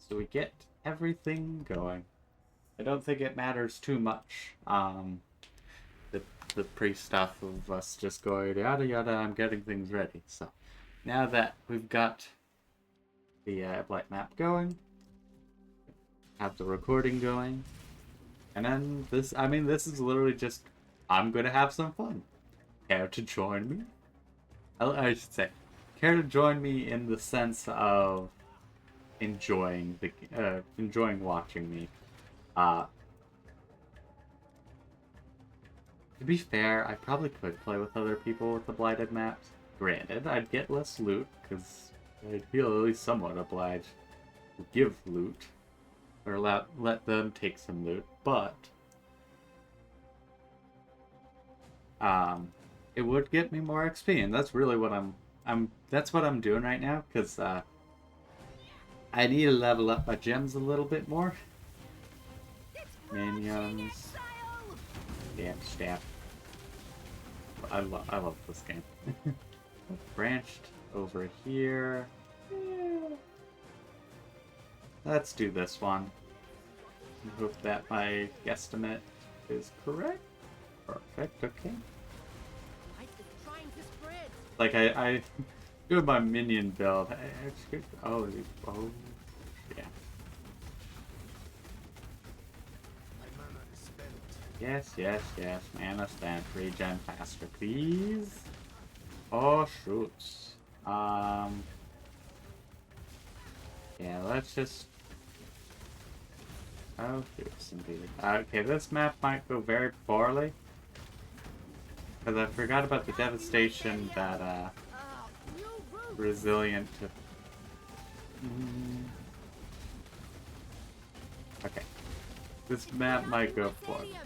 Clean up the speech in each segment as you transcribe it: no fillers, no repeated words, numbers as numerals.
So we get everything going. I don't think it matters too much. The, the pre-stuff of us just going yada yada, I'm getting things ready. So now that we've got the blight map going, have the recording going, and then this, I mean, this is literally just, I'm gonna have some fun. Care to join me? I should say, care to join me in the sense of enjoying enjoying watching me. To be fair, I probably could play with other people with the blighted maps. Granted, I'd get less loot, because I'd feel at least somewhat obliged to give loot. Or let them take some loot, but it would get me more XP, and that's really what that's what I'm doing right now, because I need to level up my gems a little bit more. Minions. Damn stab. I love this game. Branched over here. Yeah. Let's do this one. I hope that my guesstimate is correct. Perfect, okay. Like, I do my minion build. Oh, yeah. Yes, yes, yes. Mana spent. Regen faster, please. Oh, shoots. Yeah, let's just... Oh, shoots, indeed. Okay, this map might go very poorly. Because I forgot about the devastation that, resilient to... Okay. This map might go poorly.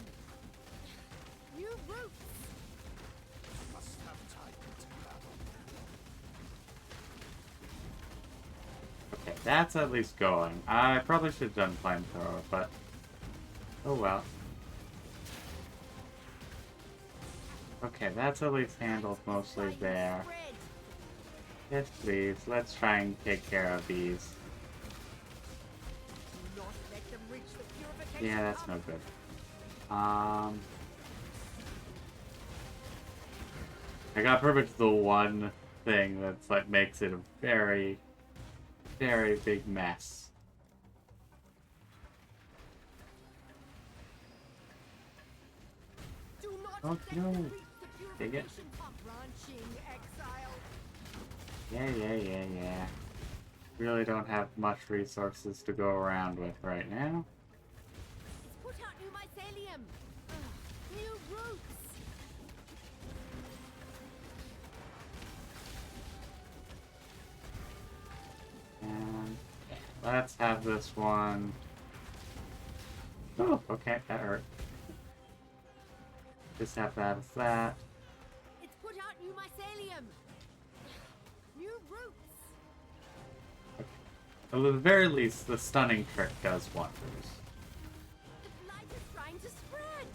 Okay, that's at least going. I probably should have done flamethrower, but... Oh well. Okay, that's at least handled mostly there. Yes, please. Let's try and take care of these. Yeah, that's no good. I got perfect the one thing that's like makes it a very, very big mess. Oh no! Dig it. Yeah. Really don't have much resources to go around with right now. Put out new mycelium. New roots. And let's have this one. Oh, okay, that hurt. Just have that as that. It's put out new mycelium. New roots. Okay. Well, at the very least, the stunning trick does wonders. The blight is trying to spread.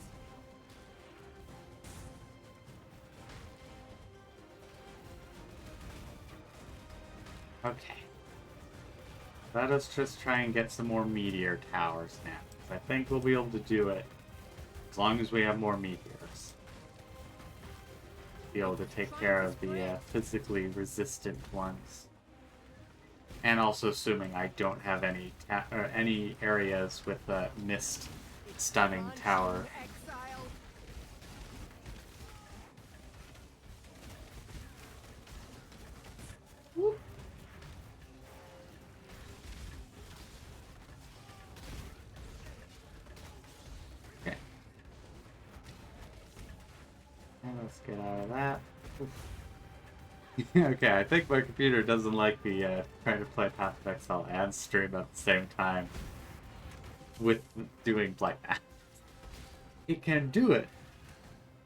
Okay. Let us just try and get some more meteor towers now. I think we'll be able to do it as long as we have more meteors. Be able to take care of the physically resistant ones. And also assuming I don't have any areas with a mist stunning tower. Whoop. Okay. And let's get out of that. Okay, I think my computer doesn't like me trying to play Path of Exile and stream at the same time with doing like that. It can do it,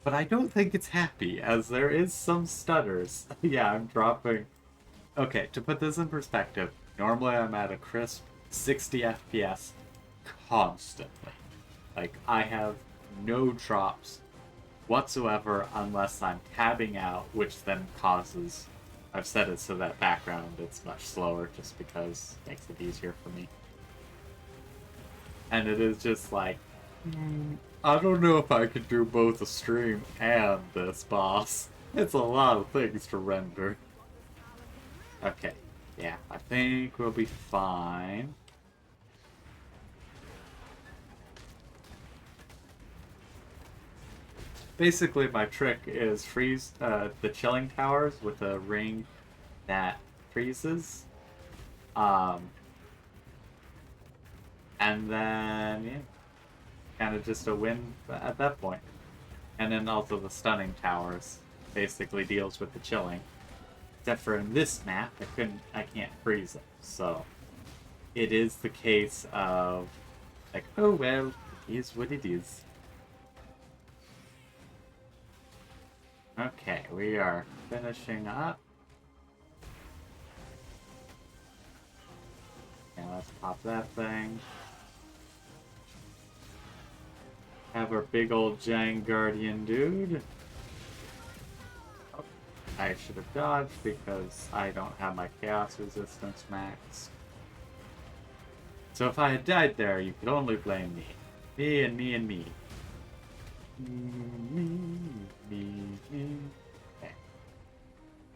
but I don't think it's happy, as there is some stutters. Yeah, I'm dropping... Okay, to put this in perspective, normally I'm at a crisp 60 FPS constantly. Like, I have no drops whatsoever unless I'm tabbing out, which then causes... I've set it so that background it's much slower just because it makes it easier for me. And it is just like, I don't know if I could do both a stream and this boss. It's a lot of things to render. Okay, yeah, I think we'll be fine. Basically, my trick is freeze the chilling towers with a ring that freezes. Um, and then, yeah, kind of just a win at that point. And then also the stunning towers basically deals with the chilling. Except for in this map, I can't freeze it. So it is the case of like, oh well, it is what it is. Okay, we are finishing up. Okay, let's pop that thing. Have our big old giant guardian dude. Oh, I should have dodged because I don't have my chaos resistance max. So if I had died there, you could only blame me. Me and me and me. Me. Okay.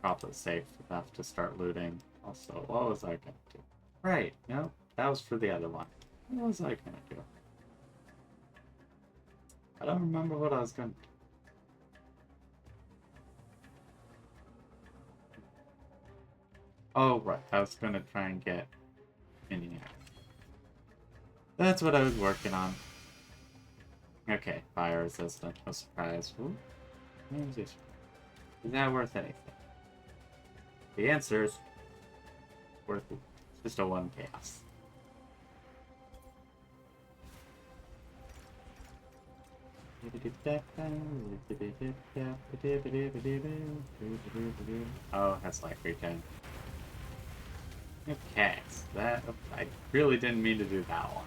Probably safe enough to start looting. Also, what was I gonna do? Right, no, that was for the other one. What was I gonna do? I don't remember what I was gonna do. Oh, right, I was gonna try and get in here. That's what I was working on. Okay, fire resistant. No surprise. Ooh. Is that worth anything? The answer is worth it. Just a 1 chaos. Oh, that's like regen. Okay, so that I really didn't mean to do that one.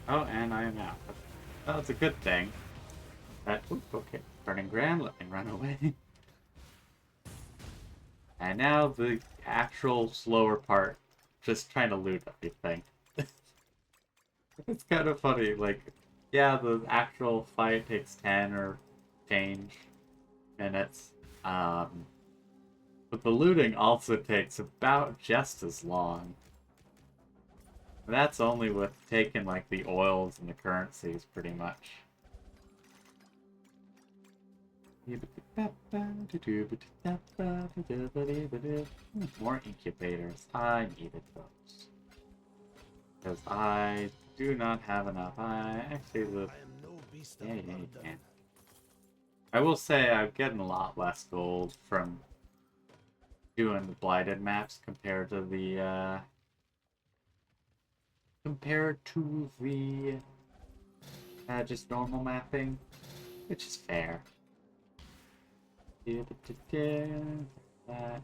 Oh, and I am out. That was a good thing. That, okay, burning grand, let me run away. And now the actual slower part, just trying to loot everything. It's kind of funny, like, yeah, the actual fight takes 10 or change minutes, but the looting also takes about just as long. And that's only with taking, like, the oils and the currencies, pretty much. More incubators. I needed those. Because I do not have enough. I actually look. Yeah, you can. I will say I'm getting a lot less gold from doing the blighted maps compared to the just normal mapping, which is fair. That,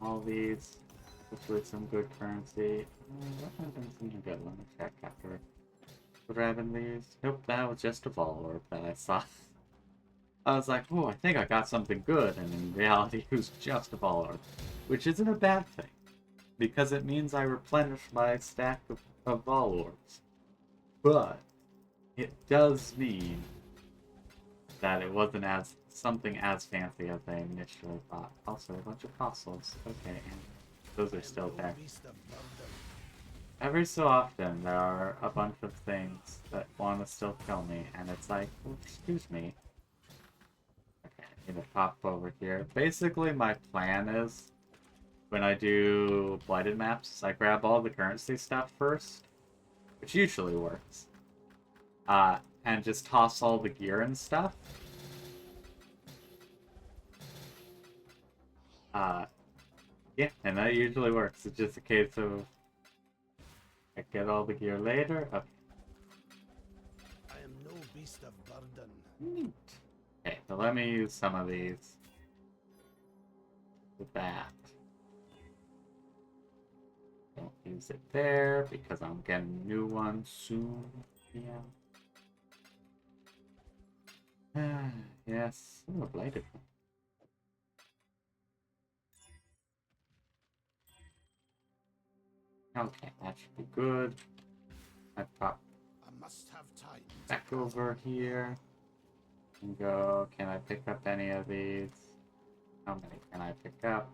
all these, hopefully some good currency. What happens in the good? Let me check after grabbing these. Nope, that was just a follower that I saw. I was like, oh, I think I got something good, and in reality it was just a follower. Which isn't a bad thing, because it means I replenish my stack of followers. But it does mean that it wasn't as something as fancy as I initially thought. Also, a bunch of fossils. Okay, and those are still there. Every so often, there are a bunch of things that want to still kill me, and it's like, oh, excuse me. Okay, I need to pop over here. Basically, my plan is, when I do blighted maps, I grab all the currency stuff first, which usually works. And just toss all the gear and stuff. Yeah, and that usually works. It's just a case of I get all the gear later. Okay. I am no beast of burden. Neat. Okay, so let me use some of these. With that. Don't use it there because I'm getting a new one soon. Yeah. Yes. Ooh, a blighted one. Okay, that should be good. I pop I must have time. back over here and go. Can I pick up any of these? How many can I pick up?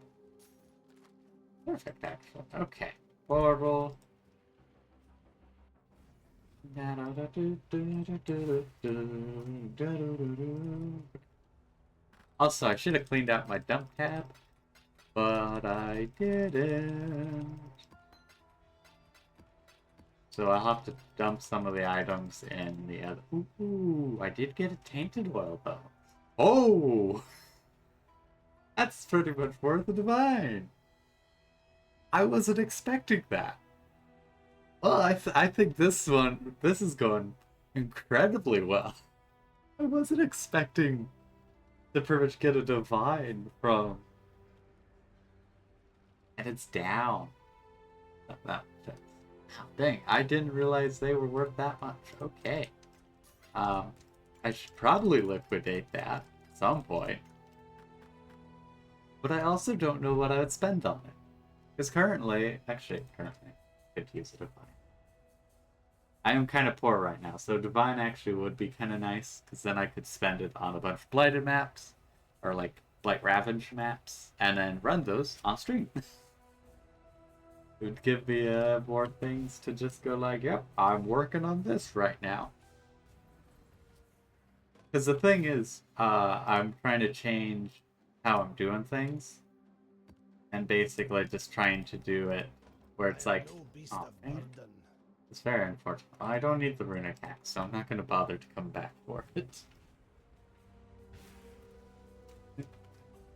Perfect, actually. Okay. Portal. Also, I should have cleaned out my dump tab, but I didn't. So I'll have to dump some of the items in the other. Ooh, I did get a tainted oil though. Oh, that's pretty much worth a divine. I wasn't expecting that. Well, I think this is going incredibly well. I wasn't expecting to pretty much get a divine from, and it's down. That fits. Oh, dang, I didn't realize they were worth that much. Okay. I should probably liquidate that at some point. But I also don't know what I would spend on it. Because currently, I could use a divine. I am kind of poor right now, so divine actually would be kind of nice, because then I could spend it on a bunch of blighted maps, or like Blight Ravage maps, and then run those on stream. It would give me more things to just go like, yep, I'm working on this right now. Because the thing is, I'm trying to change how I'm doing things, and basically just trying to do it where it's like, oh, man, it's very unfortunate. I don't need the rune attack, so I'm not going to bother to come back for it.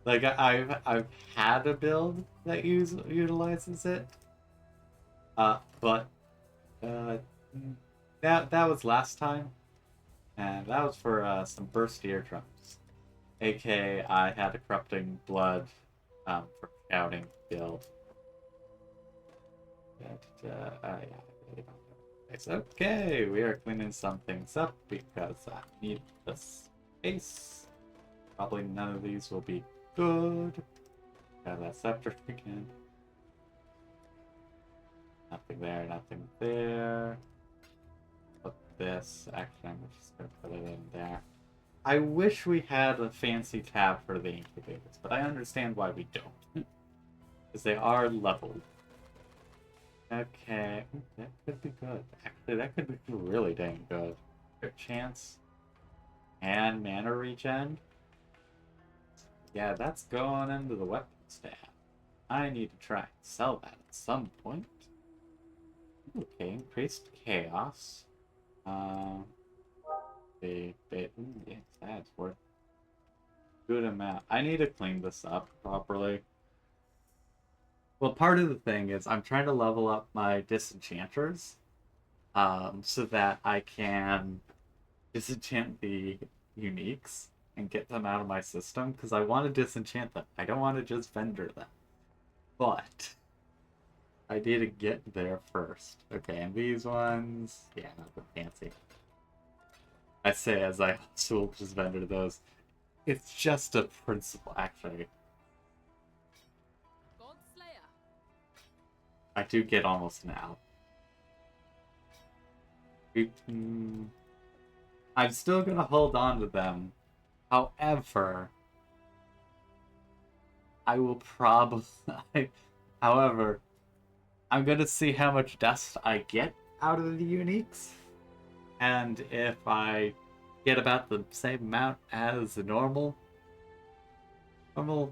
Like, I've had a build that utilizes it, but that was last time, and that was for some burst eardrums. AK, I had a corrupting blood for scouting build. Yeah. It's okay, we are cleaning some things up because I need the space. Probably none of these will be good. Got that scepter again. Nothing there, nothing there. Put this, actually I'm just gonna put it in there. I wish we had a fancy tab for the incubators, but I understand why we don't. Because they are leveled. Okay, that could be good. Actually, that could be really dang good. Crit chance and mana regen. Yeah, that's going into the weapon stat. I need to try and sell that at some point. Okay, increased chaos. Yes, that's worth a good amount. I need to clean this up properly. Well, part of the thing is I'm trying to level up my disenchanters, so that I can disenchant the uniques and get them out of my system, because I want to disenchant them. I don't want to just vendor them. But I need to get there first. Okay, and these ones, yeah, nothing fancy. I say as I also will just vendor those. It's just a principle, actually. I do get almost an out. I'm still gonna hold on to them. However, I will probably... However, I'm gonna see how much dust I get out of the uniques. And if I get about the same amount as the normal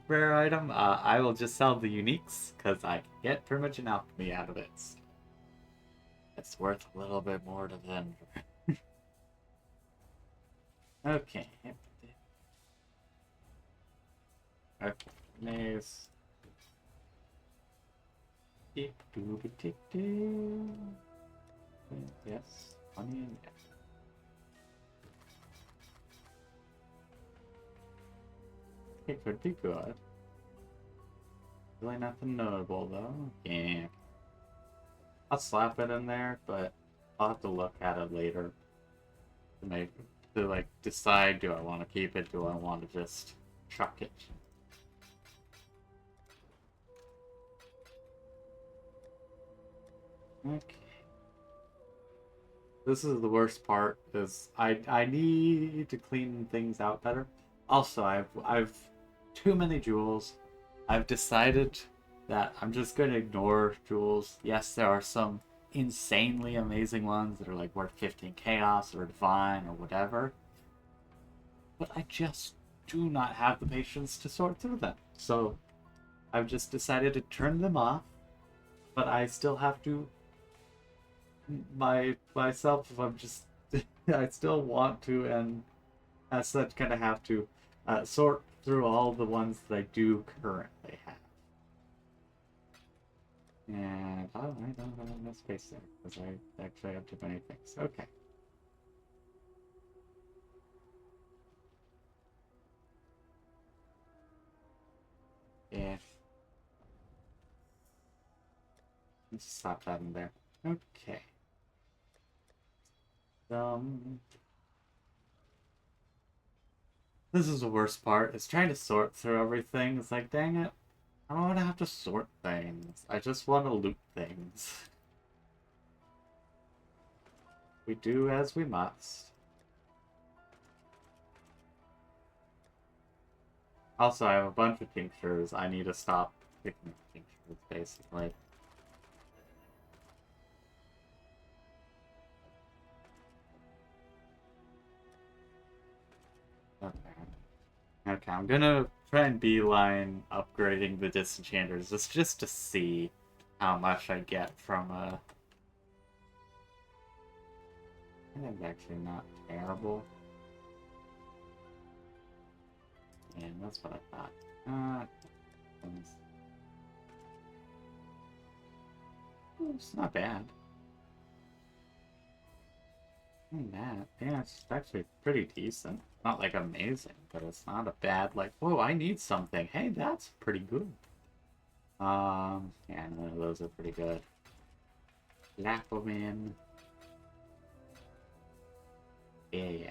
rare item, I will just sell the uniques, because I can get pretty much an alchemy out of it. It's worth a little bit more to vendor. Okay. Okay, nice. Yes, honey, yes. It could be good. Really nothing notable though. Yeah. I'll slap it in there, but I'll have to look at it later to like decide, do I want to keep it, do I want to just chuck it? Okay. This is the worst part, is I need to clean things out better. Also, I've too many jewels. I've decided that I'm just gonna ignore jewels. Yes, there are some insanely amazing ones that are like worth 15 chaos or divine or whatever. But I just do not have the patience to sort through them. So I've just decided to turn them off, but I still have to myself if I'm just I still want to, and as such kind of have to sort through all the ones that I do currently have. And I don't have enough space there because I actually have too many things. Okay. Yeah. Let's stop that in there. Okay. This is the worst part, is trying to sort through everything. It's like, dang it, I don't want to have to sort things. I just want to loot things. We do as we must. Also, I have a bunch of tinctures. I need to stop picking tinctures, basically. Okay. Okay, I'm gonna try and beeline upgrading the disenchanters just to see how much I get from a... It's actually not terrible. And that's what I thought. It's not bad. That, yeah, it's actually pretty decent. Not like amazing, but it's not a bad, like, whoa, I need something. Hey, that's pretty good. Yeah, none of those are pretty good. Lapomin. Yeah. I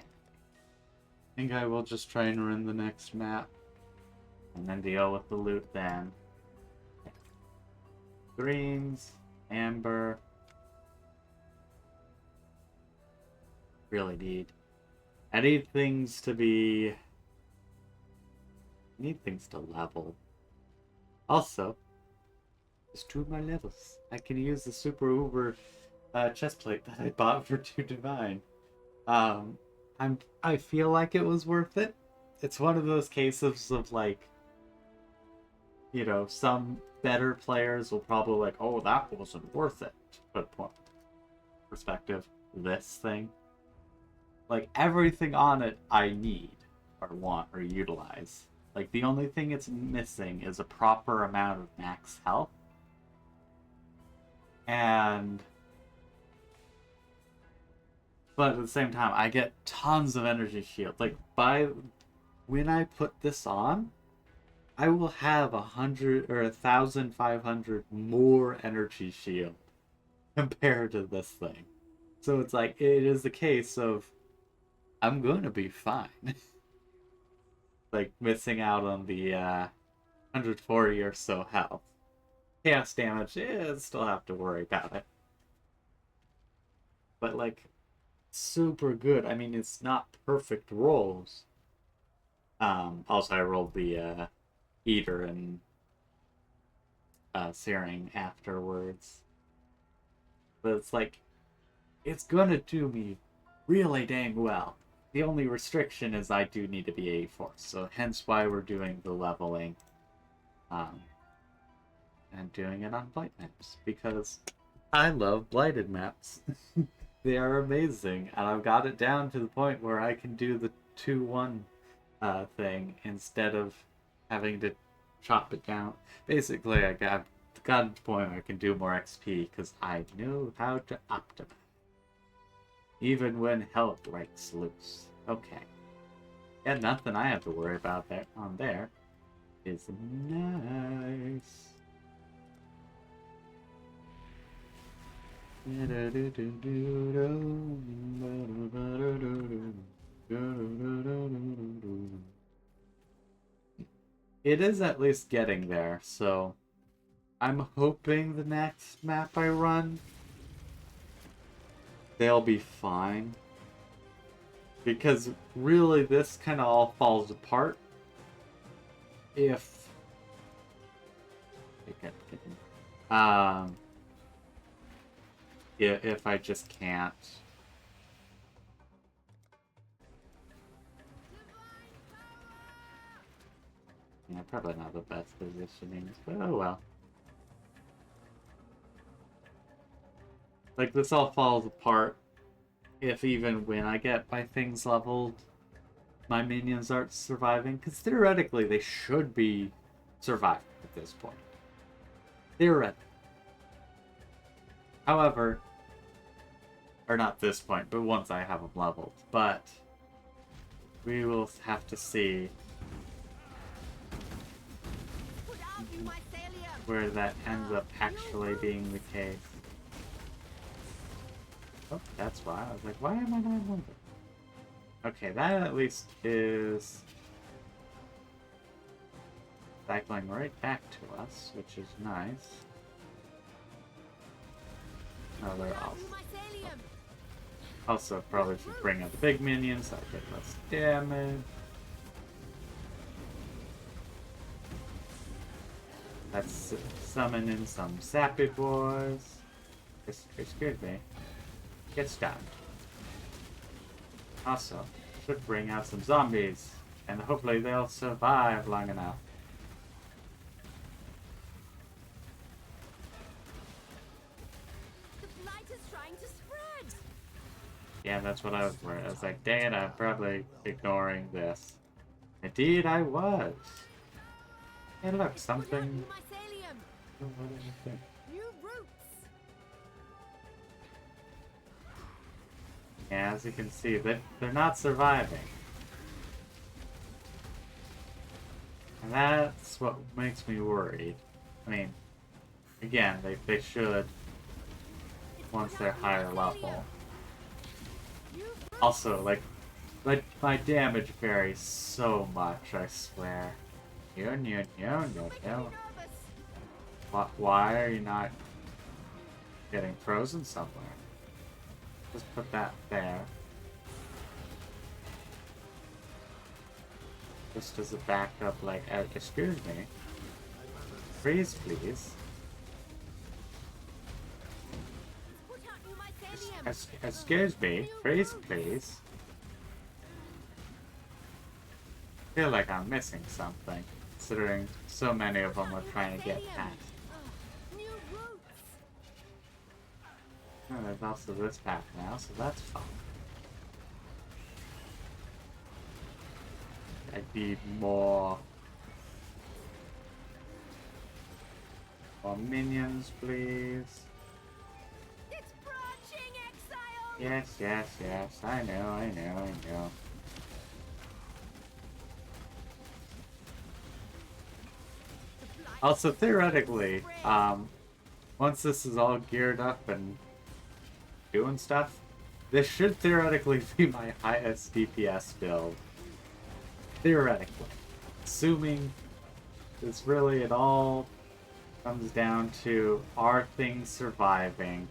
think I will just try and run the next map. And then deal with the loot then. Okay. Greens, amber. Really need. I need things to be... I need things to level. Also, just 2 of my levels. I can use the super uber chestplate that I bought for 2 divine. I feel like it was worth it. It's one of those cases of like, you know, some better players will probably like, oh, that wasn't worth it. But perspective, this thing, like everything on it, I need or want or utilize. Like the only thing it's missing is a proper amount of max health. And but at the same time, I get tons of energy shield. Like when I put this on, I will have 100 or 1,500 more energy shield compared to this thing. So it's like it is the case of I'm going to be fine. Like missing out on the 140 or so health. Chaos damage, still have to worry about it. But like super good. I mean, it's not perfect rolls. Also, I rolled the Eater and Searing afterwards. But it's like, it's gonna do me really dang well. The only restriction is I do need to be A4, so hence why we're doing the leveling. And doing it on blight maps, because I love blighted maps. They are amazing, and I've got it down to the point where I can do the 2-1 thing instead of having to chop it down. Basically, I got to the point where I can do more XP because I know how to optimize. Even when health breaks loose. Okay. Yeah, nothing I have to worry about there on there. Is nice. It is at least getting there, so I'm hoping the next map I run they'll be fine. Because really, this kind of all falls apart if if I just can't. Yeah, probably not the best positioning, but oh well. Like, this all falls apart if even when I get my things leveled, my minions aren't surviving. Because theoretically, they should be surviving at this point. Theoretically. However, or not this point, but once I have them leveled. But we will have to see where that ends up actually being the case. Oh, that's why. I was like, why am I not leveled? Okay, that at least is cycling right back to us, which is nice. Oh, they're off. Also, probably should bring out the big minions so I get less damage. Let's summon in some sappy boys. Excuse me. Get stabbed. Also, should bring out some zombies, and hopefully they'll survive long enough. The blight is trying to spread. Yeah, that's what I was worried. I was like, dang it, I'm probably ignoring this. Indeed, I was. Hey, look, something. What did you think? New roots. Yeah, as you can see, they're not surviving. And that's what makes me worried. I mean, again, they should once they're higher level. Also, like my damage varies so much, I swear. No. Why are you not getting frozen somewhere? Just put that there. Just as a backup, like, excuse me. Freeze, please. Excuse me. Freeze, please. I feel like I'm missing something, considering so many of them are trying to get past. Oh, there's also this path now, so that's fun. I need more minions, please. It's branching, Exile. Yes. I know. Also, theoretically, once this is all geared up and doing stuff, this should theoretically be my highest DPS build. Theoretically. Assuming it's really, it all comes down to, are things surviving?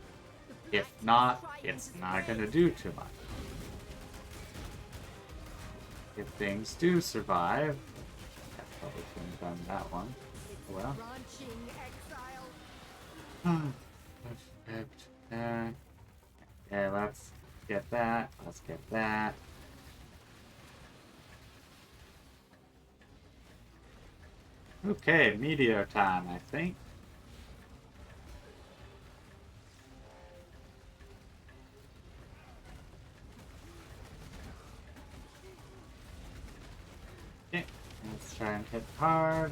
If not, it's not gonna do too much. If things do survive, I probably shouldn't have done that one. Well. Perfect. Yeah, let's get that. Let's get that. Okay, meteor time, I think. Okay, let's try and hit hard.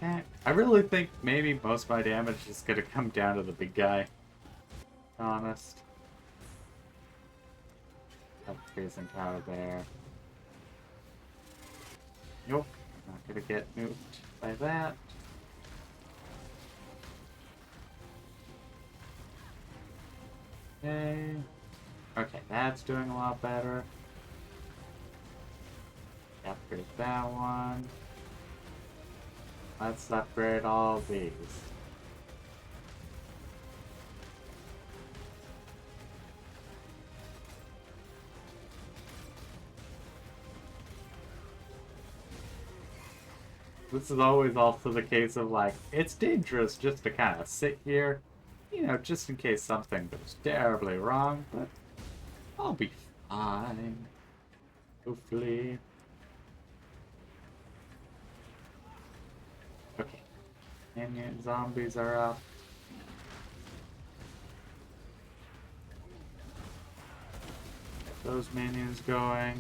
Okay. I really think maybe most of my damage is gonna come down to the big guy. Honest. Have freezing power there. Nope. Not gonna get nuked by that. Okay. Okay, that's doing a lot better. Upgrade that one. Let's upgrade all these. This is always also the case of like, it's dangerous just to kind of sit here, you know, just in case something goes terribly wrong, but I'll be fine. Hopefully. Okay. Minion zombies are up. Get those minions going.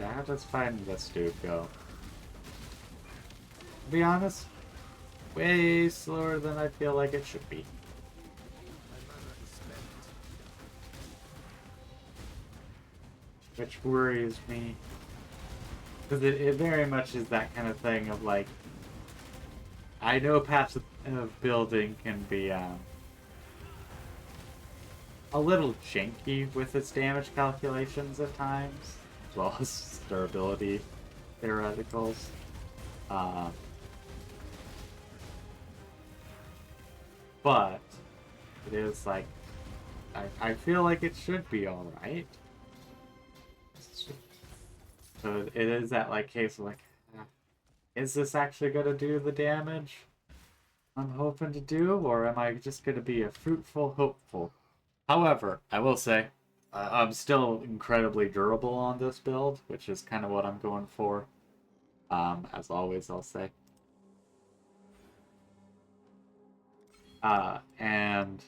How does fighting this dude go? To be honest, way slower than I feel like it should be. Which worries me. Because it very much is that kind of thing of like, I know passive building can be a little janky with its damage calculations at times, as well as durability theoreticals. But it is like, I feel like it should be alright. So it is that like case of like, is this actually gonna do the damage I'm hoping to do, or am I just gonna be a fruitful hopeful? However, I will say, I'm still incredibly durable on this build, which is kind of what I'm going for. As always, I'll say. And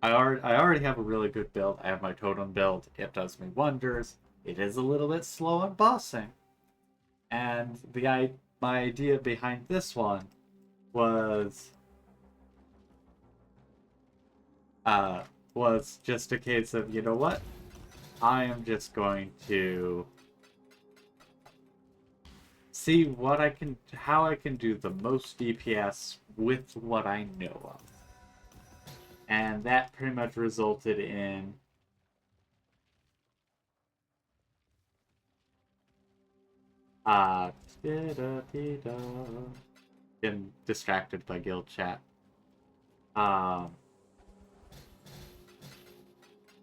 I already have a really good build. I have my totem build. It does me wonders. It is a little bit slow on bossing. And my idea behind this one was just a case of, you know what? I am just going to see how I can do the most DPS with what I know of. And that pretty much resulted in getting distracted by guild chat.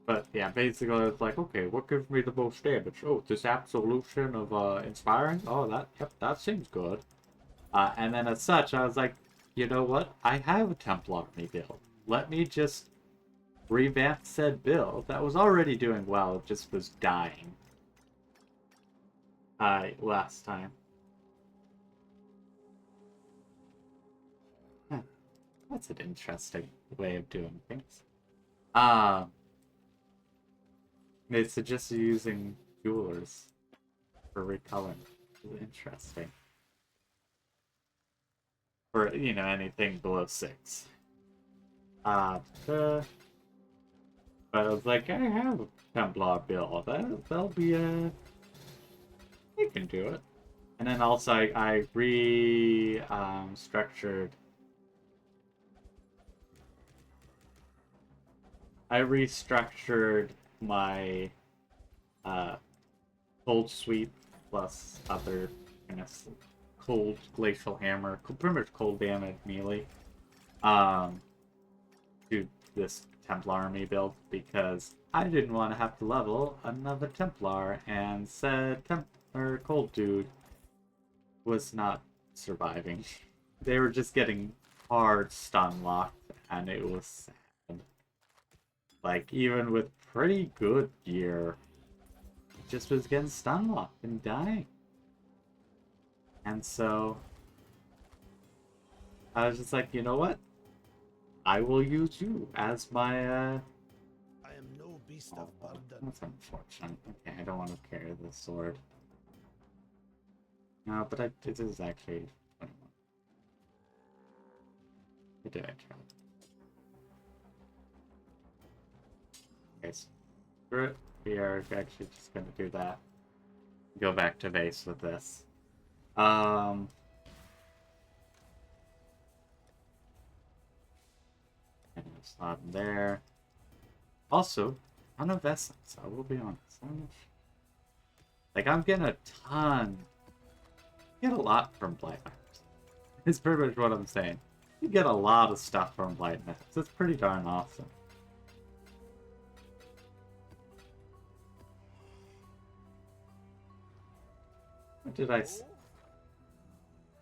But yeah, basically it's like, okay, what gives me the most damage? Oh, this absolution of inspiring? Oh, that seems good. And then as such, I was like, you know what? I have a Templarmy build. Let me just revamp said build that was already doing well, it just was dying. Last time. Huh. That's an interesting way of doing things. They suggested using jewelers for recoloring. Interesting. For, you know, anything below 6. But I was like, I have a Templar build. That'll be you can do it. And then also I restructured. I restructured my cold sweep plus other kind of cold glacial hammer, pretty much cold damage melee, to this Templarmy build because I didn't want to have to level another Templar, and said cold dude was not surviving. They were just getting hard stun locked, and it was sad. Like, even with pretty good gear, it just was getting stun locked and dying. And so I was just like, you know what? I will use you as my I am no beast of burden. That's unfortunate. Okay, I don't want to carry the sword. No, but it is actually 21. What did I try? Okay, screw it. We are actually just gonna do that. Go back to base with this. And slot in there. Also, ton of essence, I will be honest. Like, I'm getting a ton. You get a lot from Blight Maps. It's pretty much what I'm saying. You get a lot of stuff from Blight Maps. It's pretty darn awesome. What did I...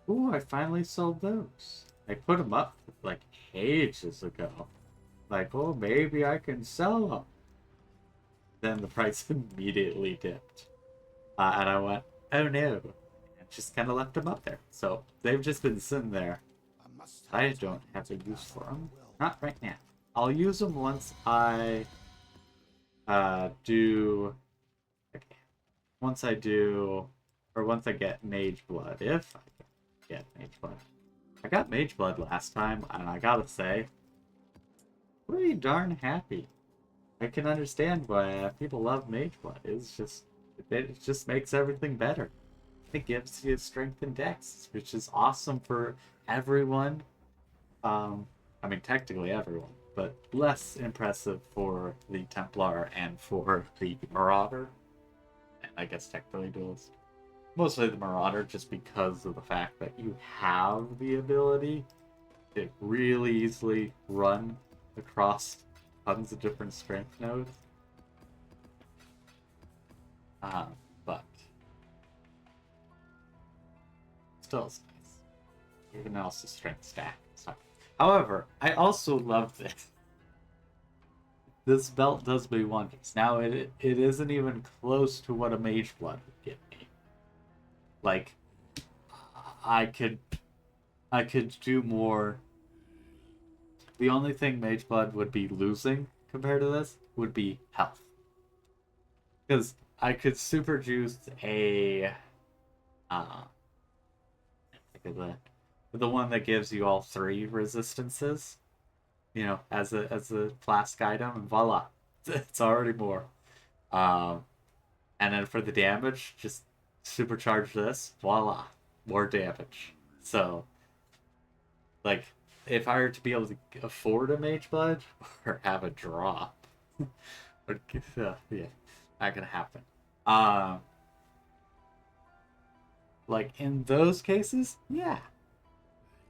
Ooh, I finally sold those. I put them up like ages ago. Like, oh, maybe I can sell them. Then the price immediately dipped. And I went, oh no. And just kind of left them up there. So they've just been sitting there. I don't have a use for them. Not right now. I'll use them once I do... Okay. Once I do... Or once I get Mage Blood. If I get Mage Blood. I got Mage Blood last time, and I gotta say, pretty darn happy. I can understand why people love Mage Blood. It just makes everything better. It gives you strength and dex, which is awesome for everyone. I mean, technically everyone, but less impressive for the Templar and for the Marauder. And I guess technically duels. Mostly the Marauder, just because of the fact that you have the ability to really easily run across tons of different strength nodes. But still it's nice. Even else the strength stack. So, however, I also love this. This belt does me wonders. Now it isn't even close to what a Mage Blood would give me. Like, I could do more. The only thing Mage Blood would be losing compared to this would be health. Because I could super juice the one that gives you all 3 resistances, you know, as a flask item, and voila, it's already more. And then for the damage, just supercharge this, voila, more damage. So, like, if I were to be able to afford a Mage Blood or have a drop, yeah, not gonna happen. Like in those cases, yeah,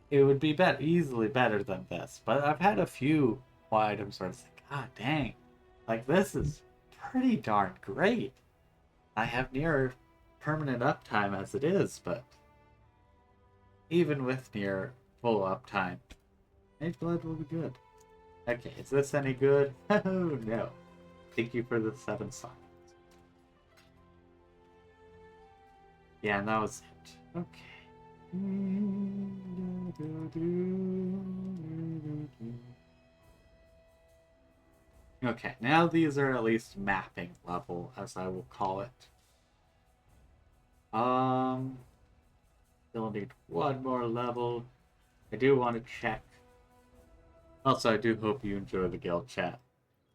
it would be easily better than this. But I've had a few items where it's like, ah, dang, like this is pretty darn great. I have near permanent uptime as it is, but even with near full uptime, Mage Blood will be good. Okay, is this any good? Oh no. Thank you for the 7 signs. Yeah, and that was it. Okay. Okay, now these are at least mapping level, as I will call it. Still need 1 more level. I do want to check. Also, I do hope you enjoy the guild chat.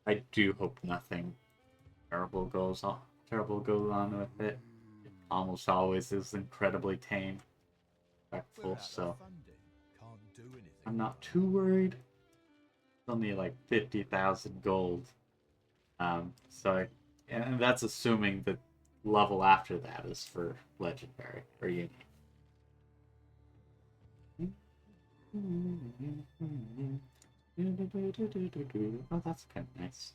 I do hope nothing terrible goes on with it. It almost always is incredibly tame, respectful, so I'm not too worried. It's only like 50,000 gold. And that's assuming the level after that is for legendary or unique. Oh, that's kind of nice.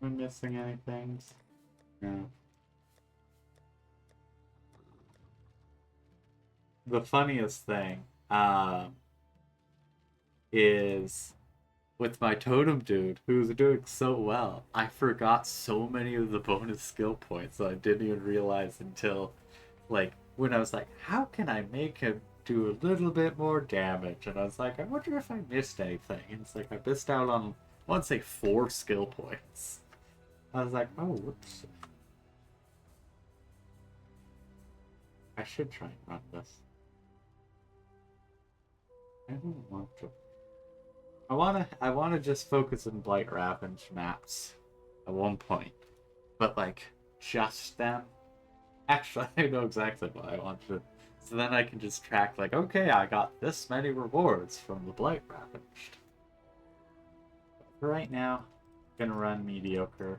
Am I missing anything? No. The funniest thing is with my totem dude, who's doing so well, I forgot so many of the bonus skill points that I didn't even realize until, like, when I was like, how can I make him do a little bit more damage? And I was like, I wonder if I missed anything. And it's like, I missed out on, I want to say 4 skill points. I was like, oh, whoops. I should try and run this. I don't want to. I wanna just focus on Blight Ravage maps at one point. But like just them. Actually, I know exactly what I want to. So then I can just track like, okay, I got this many rewards from the Blight Ravaged. But for right now, I'm gonna run mediocre,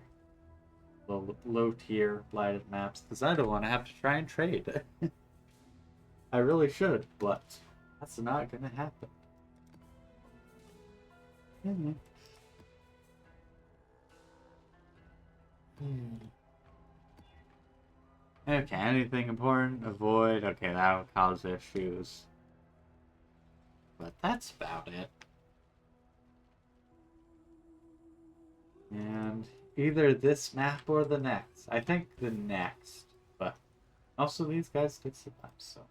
low tier blighted maps because I don't want to have to try and trade. I really should, but that's not gonna happen. Okay, anything important? Avoid. Okay, that would cause issues. But that's about it. And either this map or the next. I think the next. But also these guys did survive, so.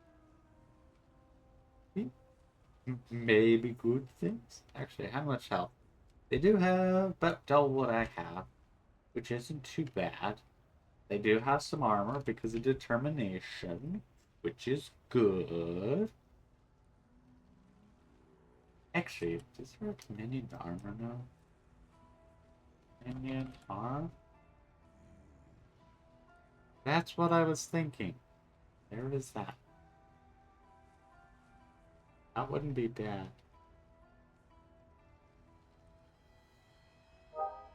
Maybe good things. Actually, how much health? They do have about double what I have, which isn't too bad. They do have some armor because of determination, which is good. Actually, does her minion armor now? Minion armor? That's what I was thinking. There is that. That wouldn't be bad.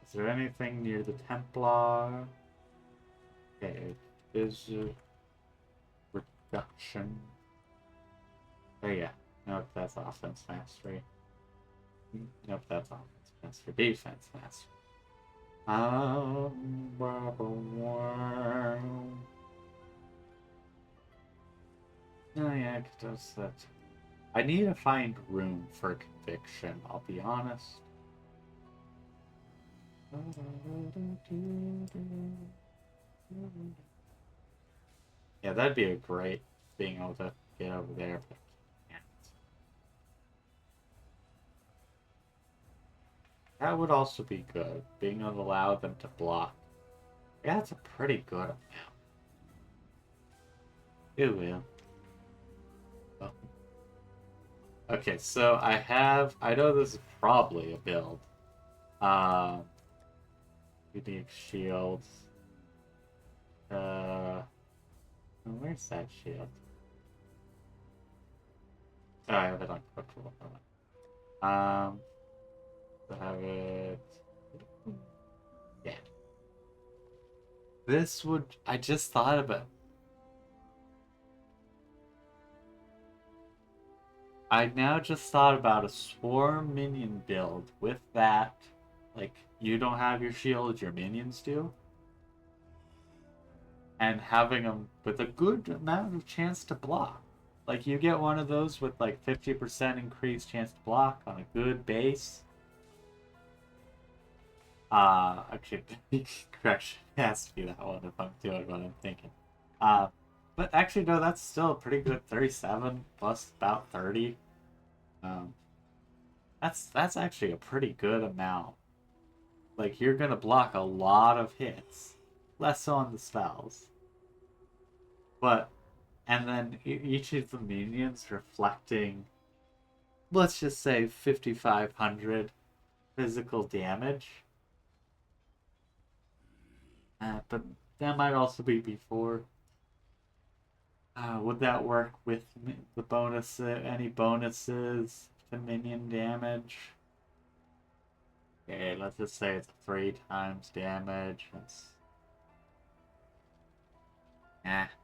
Is there anything near the Templar? Okay, is reduction. Oh yeah. Nope, that's offense mastery. Nope, that's offense mastery. Defense mastery. Oh yeah, it does that. I need to find room for conviction, I'll be honest. Yeah, that'd be a great being able to get over there, but I can't. That would also be good, being able to allow them to block. Yeah, that's a pretty good amount. It will. Oh. Okay, so I know this is probably a build. Unique shields. Where's that shield? Oh, I have it on quick roll. I have it. Yeah. This would. I just thought about. I now just thought about a swarm minion build with that. Like, you don't have your shield, your minions do. And having them with a good amount of chance to block. Like, you get one of those with like 50% increased chance to block on a good base. Actually, correction, it has to be that one if I'm doing what I'm thinking. But actually, no, that's still a pretty good 37 plus about 30. Um, that's actually a pretty good amount. Like, you're gonna block a lot of hits, less so on the spells. But, and then each of the minions reflecting, let's just say 5,500 physical damage. But that might also be before. Would that work with the bonus? Any bonuses to minion damage? Okay, let's just say it's 3 times damage.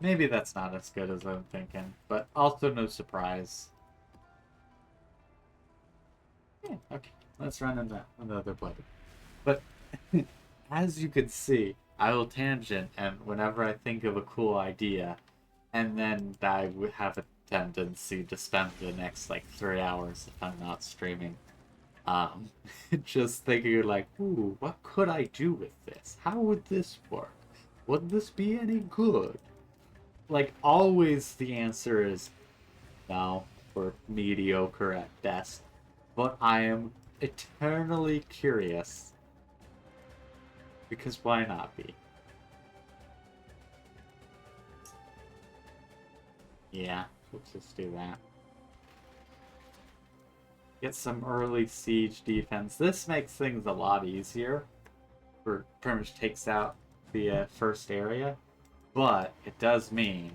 Maybe that's not as good as I'm thinking, but also no surprise. Yeah, okay, let's run in another blade. But as you can see, I will tangent, and whenever I think of a cool idea, and then I would have a tendency to spend the next like 3 hours if I'm not streaming. Just thinking like, ooh, what could I do with this? How would this work? Would this be any good? Like, always the answer is no, or mediocre at best. But I am eternally curious. Because why not be? Yeah, let's just do that. Get some early siege defense. This makes things a lot easier. For pretty much takes out the first area. But it does mean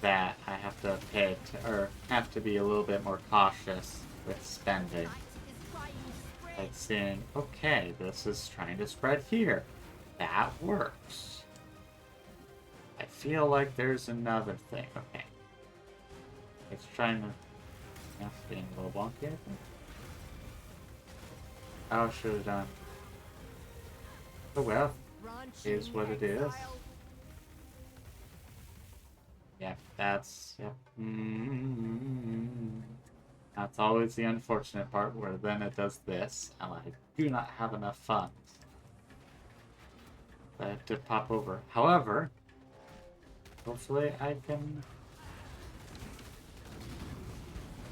that I have to have to be a little bit more cautious with spending. Like saying, okay, this is trying to spread here. That works. I feel like there's another thing. Okay. It's trying to... That's being a little wonky, I think. Oh, should have done. Oh well. Is what it is. That's, yep. That's always the unfortunate part, where then it does this, and I do not have enough funds to pop over. However, hopefully I can...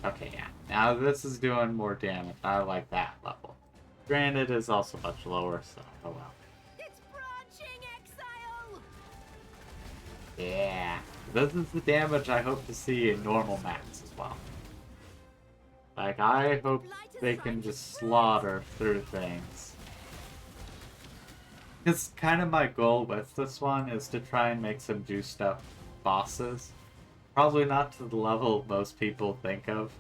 Okay, yeah. Now this is doing more damage. I like that level. Granted, it's also much lower, so oh well. It's branching, Exile! Yeah. This is the damage I hope to see in normal maps as well. Like, I hope they can just slaughter through things. Because kind of my goal with this one is to try and make some juiced up bosses. Probably not to the level most people think of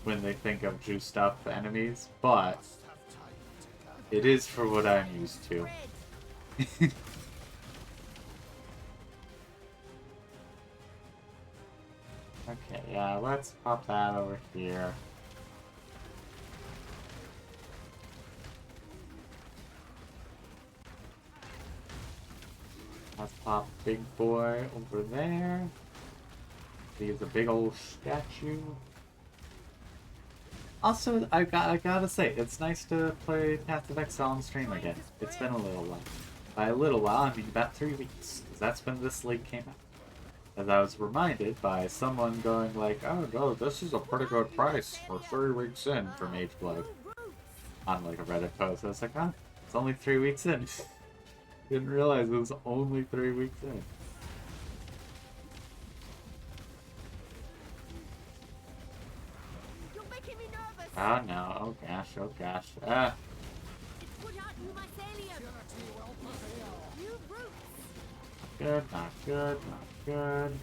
when they think of juiced up enemies, but it is for what I'm used to. Okay, yeah, let's pop that over here. Let's pop big boy over there. He's a big old statue. Also, I gotta say, it's nice to play Path of Exile on stream again. It's been a little while. By a little while, I mean about 3 weeks, because that's when this league came out. As I was reminded by someone going like, oh no, this is a pretty good price for 3 weeks in for Mage Blood. On like a Reddit post. I was like, huh, it's only 3 weeks in. Didn't realize it was only 3 weeks in. You're making me nervous! Oh no, oh gosh, oh gosh. Ah. Put out new mycelium! New roots! Good, not good, not good.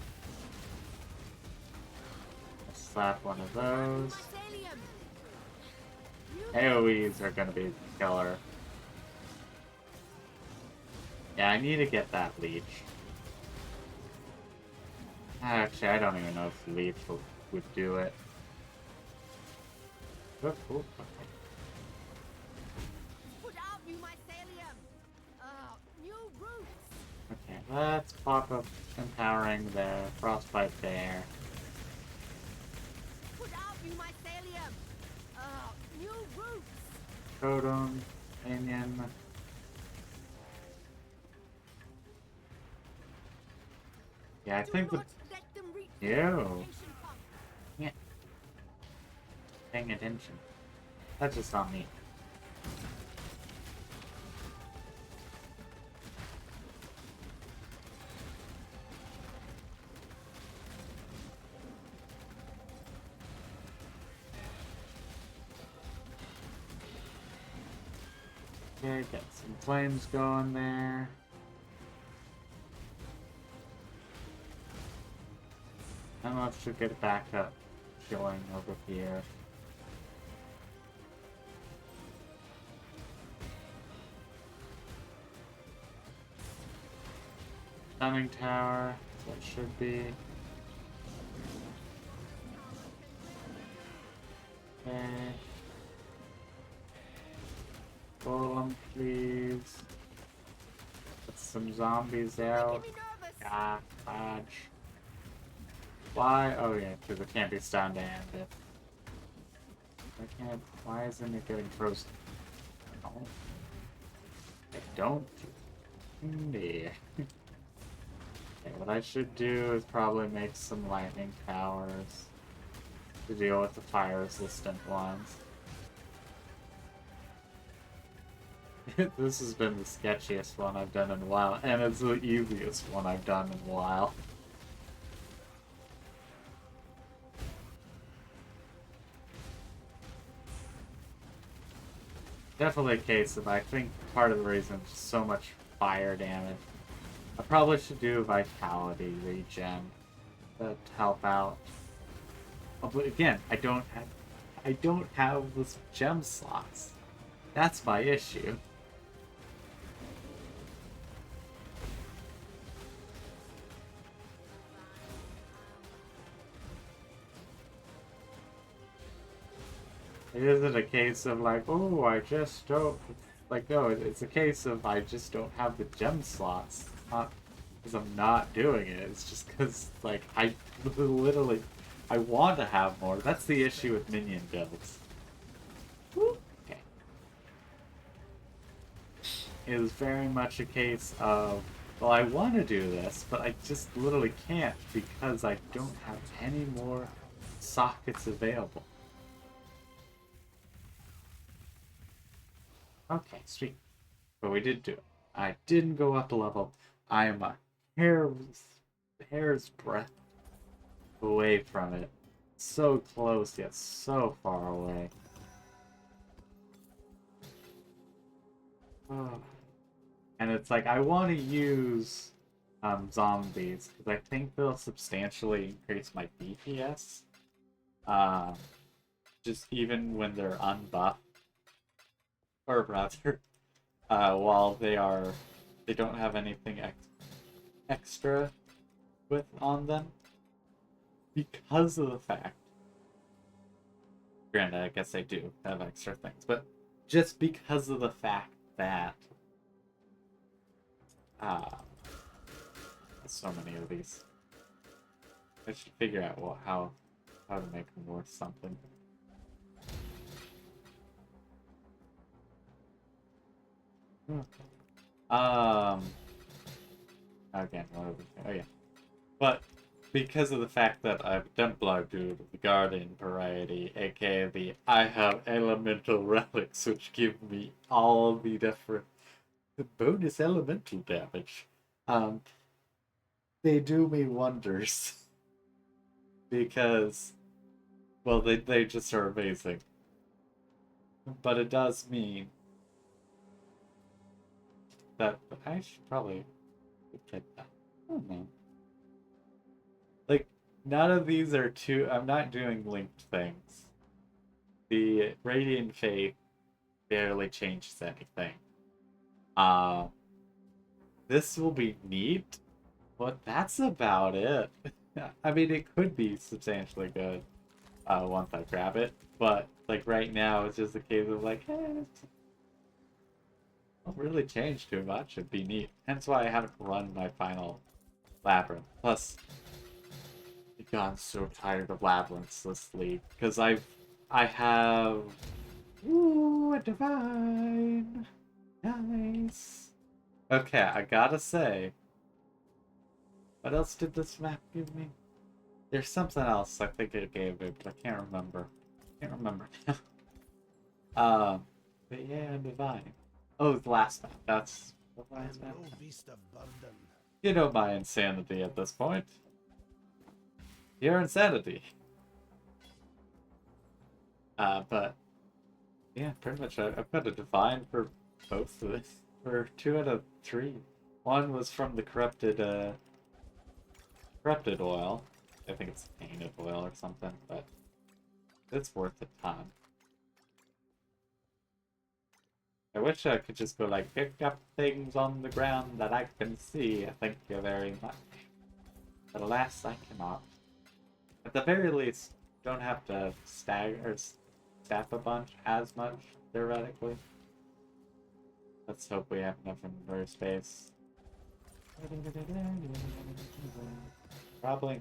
Let's slap one of those. Mycelium! AoEs are gonna be killer. Yeah, I need to get that leech. Actually, I don't even know if leech would do it. Oh, cool. Okay. Put out new mycelium! New roots! Okay, let's pop up empowering there, frostbite there. Put out new mycelium! New roots! Totem, minion. Yeah, I think the... Let them reach Ew. location point. Yeah. Paying attention. That's just not me. Okay, get some flames going there. How much should get back up going over here? Stunning tower, that should be. Okay. Golem, please. Put some zombies out. Making me nervous! Ah, fudge. Why? Oh yeah, because it can't be stunned and it. I can't. Why isn't it getting frozen? No. I don't. Yeah. Okay, what I should do is probably make some lightning towers to deal with the fire resistant ones. This has been the sketchiest one I've done in a while, and it's the easiest one I've done in a while. Definitely a case of, I think part of the reason is just so much fire damage. I probably should do Vitality regen to help out. Oh, but again, I don't have this gem slots. That's my issue. It isn't a case of like, oh, I just don't... Like, no, it's a case of I just don't have the gem slots. because I'm not doing it. It's just because, like, I literally, I want to have more. That's the issue with minion builds. Woo. Okay. It is very much a case of, well, I want to do this, but I just literally can't because I don't have any more sockets available. Okay, sweet. But we did do it. I didn't go up a level. I am a hair's breadth away from it. So close, yet so far away. Oh. And it's like, I want to use zombies, because I think they'll substantially increase my DPS. Just even when they're unbuffed. Or rather, while they don't have anything extra on them. Because of the fact, granted, I guess I do have extra things, but just because of the fact that so many of these, I should figure out how to make them worth something. Again, what are we? Oh yeah, but because of the fact that I'm Templar dude of the Guardian variety, aka the I have elemental relics which give me all the different bonus elemental damage. They do me wonders. Because, well, they just are amazing. But it does mean that I should probably take that. I don't know. Like, none of these are too. I'm not doing linked things. The Radiant Faith barely changes anything. This will be neat, but that's about it. I mean, it could be substantially good once I grab it, but like right now, it's just a case of like, it won't really change too much. It'd be neat. Hence why I haven't run my final labyrinth. Plus, I've gotten so tired of labyrinths this league because I have a divine, nice. Okay, I gotta say, what else did this map give me? There's something else I think it gave me, but I can't remember. Can't remember now. But yeah, divine. Oh, the last map. That's the last map. No beast of burden. You know my insanity at this point. Your insanity. But yeah, pretty much. I've got a divine for both of this. For 2 out of 3. One was from the corrupted oil. I think it's tainted oil or something, but it's worth a ton. I wish I could just go like, pick up things on the ground that I can see. Thank you very much. But alas, I cannot. At the very least, don't have to staff a bunch as much, theoretically. Let's hope we have enough inventory space. Probably.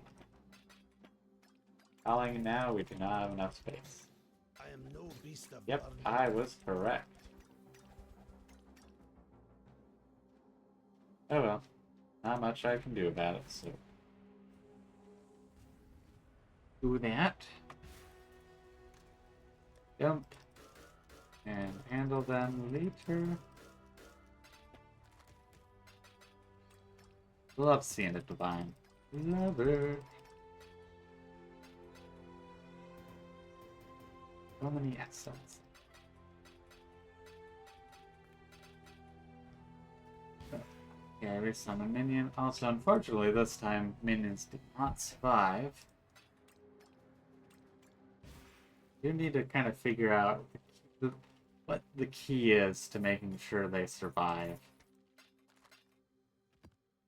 Calling now, we do not have enough space. I am no beast of Yep, burden. I was correct. Oh well, not much I can do about it, so. Do that. Jump. And handle them later. Love seeing it divine. Love it. So many assets. Yeah, we summon a minion. Also, unfortunately, this time minions did not survive. You need to kind of figure out what the key is to making sure they survive.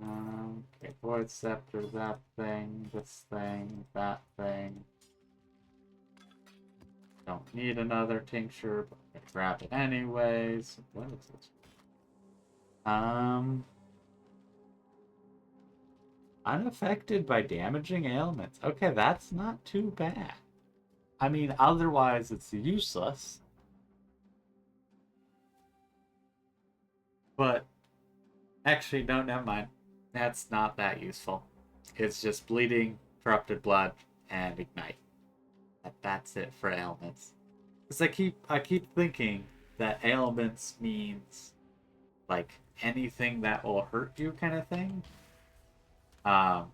Okay, Void Scepter, that thing, this thing, that thing. Don't need another tincture, but I'm gonna grab it anyways. What is this? Unaffected by damaging ailments. Okay, that's not too bad. I mean, otherwise it's useless. But actually, no, never mind. That's not that useful. It's just bleeding, corrupted blood, and ignite. That's it for ailments. Because I keep thinking that ailments means like anything that will hurt you kind of thing. Um,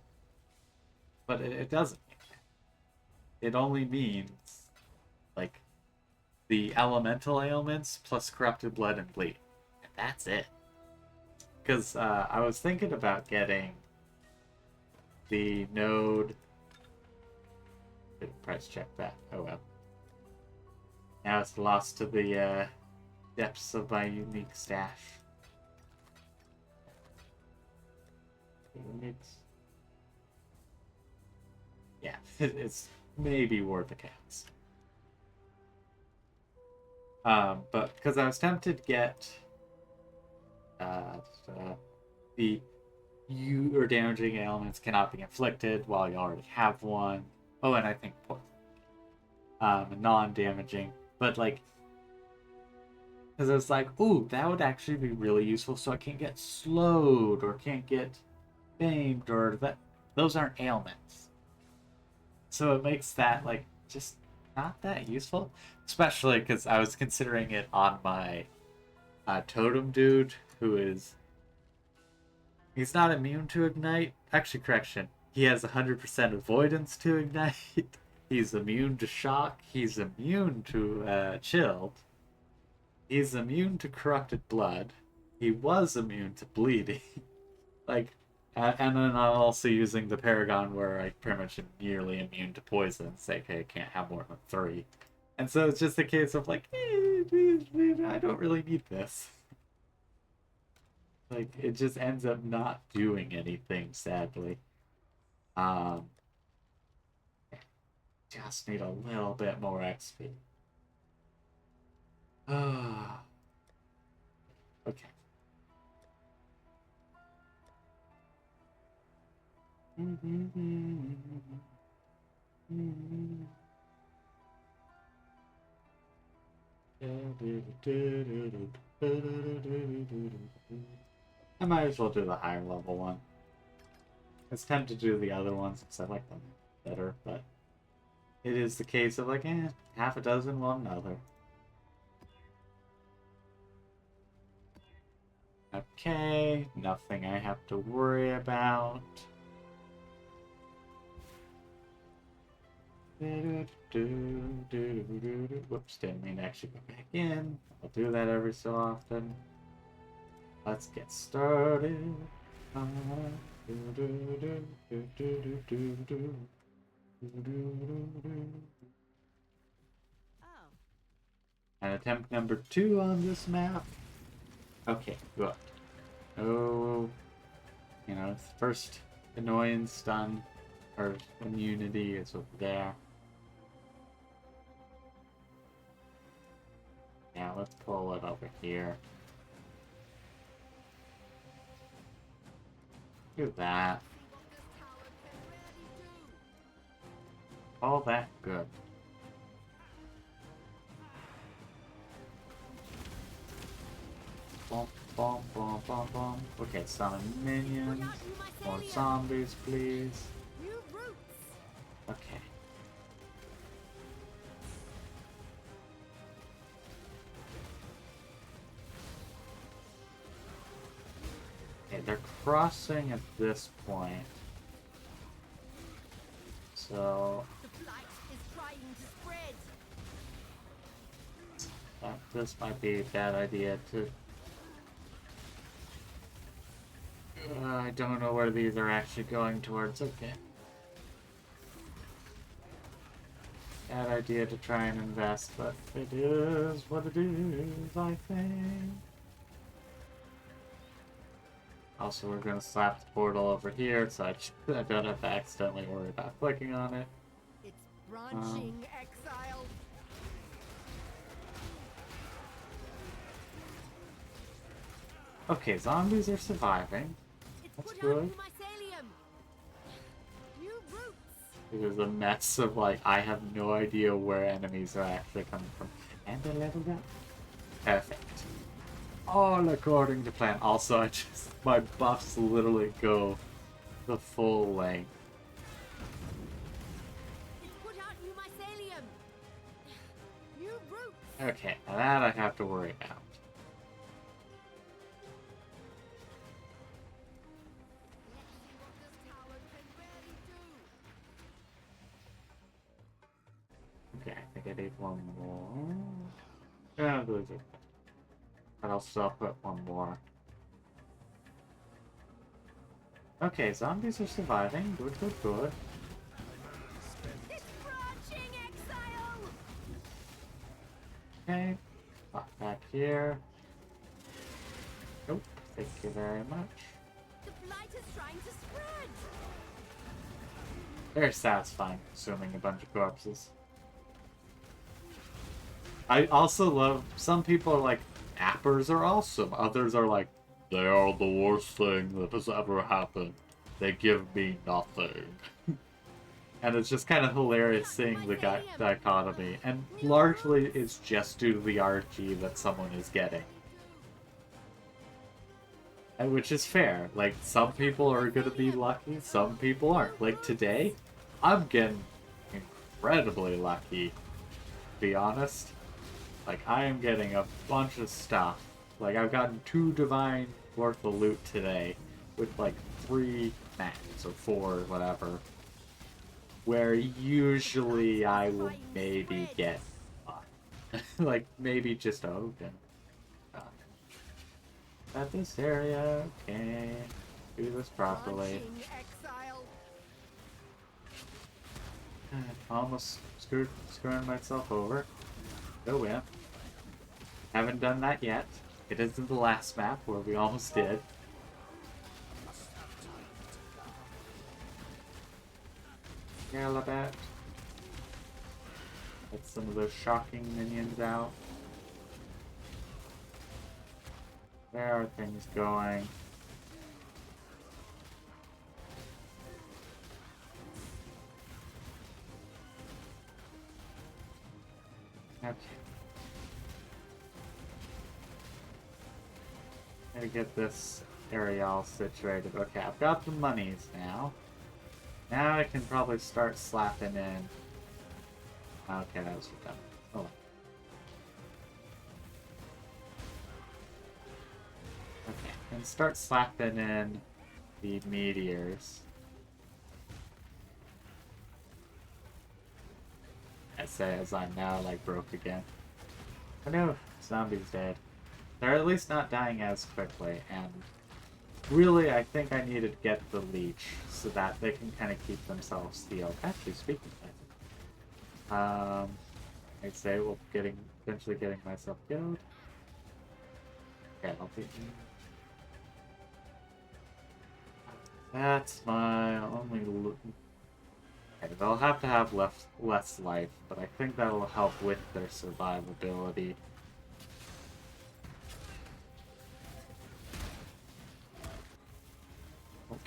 but it doesn't. It only means like the elemental ailments plus corrupted blood and bleeding. And that's it. Because I was thinking about getting the node. Price check that. Oh well. Now it's lost to the depths of my unique stash. Yeah, it's maybe worth a cast. But because I was tempted to get the you or damaging ailments cannot be inflicted while you already have one. Oh, and I think poison. Non-damaging, but like, because I was like, ooh, that would actually be really useful, so I can't get slowed or can't get famed or that. Those aren't ailments, so it makes that like just not that useful. Especially because I was considering it on my totem dude, who is he's not immune to ignite. Actually, correction, he has 100% avoidance to ignite. He's immune to shock. He's immune to chilled. He's immune to corrupted blood. He was immune to bleeding. Like, and then I'm also using the Paragon where I pretty much am nearly immune to poison. Say, okay, I can't have more than 3. And so it's just a case of like, I don't really need this. Like, it just ends up not doing anything, sadly. Um, just need a little bit more XP. Ah, okay. I might as well do the higher level one. It's tempted to do the other ones because I like them better, but it is the case of like, half a dozen, one another. Okay, nothing I have to worry about. Whoops, didn't mean to actually go back in. I'll do that every so often. Let's get started. Oh. And attempt number 2 on this map. Okay, good. Oh, first annoyance done, or immunity is over there. Yeah, let's pull it over here. Do that. All that good. Bum, bum, bum, bum, bum. Okay, summon minions. More zombies, please. New roots. Okay. Okay, they're crossing at this point. So The blight is trying to spread. this might be a bad idea to. I don't know where these are actually going towards. Okay. Bad idea to try and invest, but it is what it is, I think. Also, we're going to slap the portal over here, so I don't have to accidentally worry about clicking on it. It's branching, Exile. Okay, zombies are surviving. It's That's put good. out new mycelium. It was a mess of like, I have no idea where enemies are actually coming from. And I leveled up. Perfect. All according to plan. Also, my buffs literally go the full length. It's put out new mycelium. New roots. Okay, now that I have to worry about. Let's see what this tower can really do. Okay, I think I need one more. Yeah, those are. And I'll still put one more. Okay, zombies are surviving. Good, good, good. It's branching, Exile. Okay, pop back here. Nope, thank you very much. The blight is trying to spread. Very satisfying, consuming a bunch of corpses. I also love, some people are like, appers are awesome. Others are like, they are the worst thing that has ever happened. They give me nothing. And it's just kind of hilarious seeing the dichotomy. And largely it's just due to the RG that someone is getting. And which is fair. Like, some people are going to be lucky, some people aren't. Like, today, I'm getting incredibly lucky, to be honest. Like, I am getting a bunch of stuff. Like, I've gotten 2 divine worth of loot today, with like 3 mats, or 4, whatever. Where usually I will maybe get 1. Like, maybe just a Hogan. At this area, okay. Do this properly. Branching, Exile. Almost screwing myself over. Go win. Haven't done that yet. It isn't the last map where we almost did. Galabet. Get some of those shocking minions out. Where are things going? Okay. Gotta get this area all situated. Okay, I've got the monies now. Now I can probably start slapping in. Okay, that was redundant. Oh. Okay, and start slapping in the meteors. I say as I'm now like broke again. I know zombies dead. They're at least not dying as quickly, and really I think I needed to get the leech so that they can kind of keep themselves healed. Actually, speaking of that, I'd say eventually getting myself killed. Okay, I'll be. That's my only loot. Okay, they'll have to have less life, but I think that'll help with their survivability.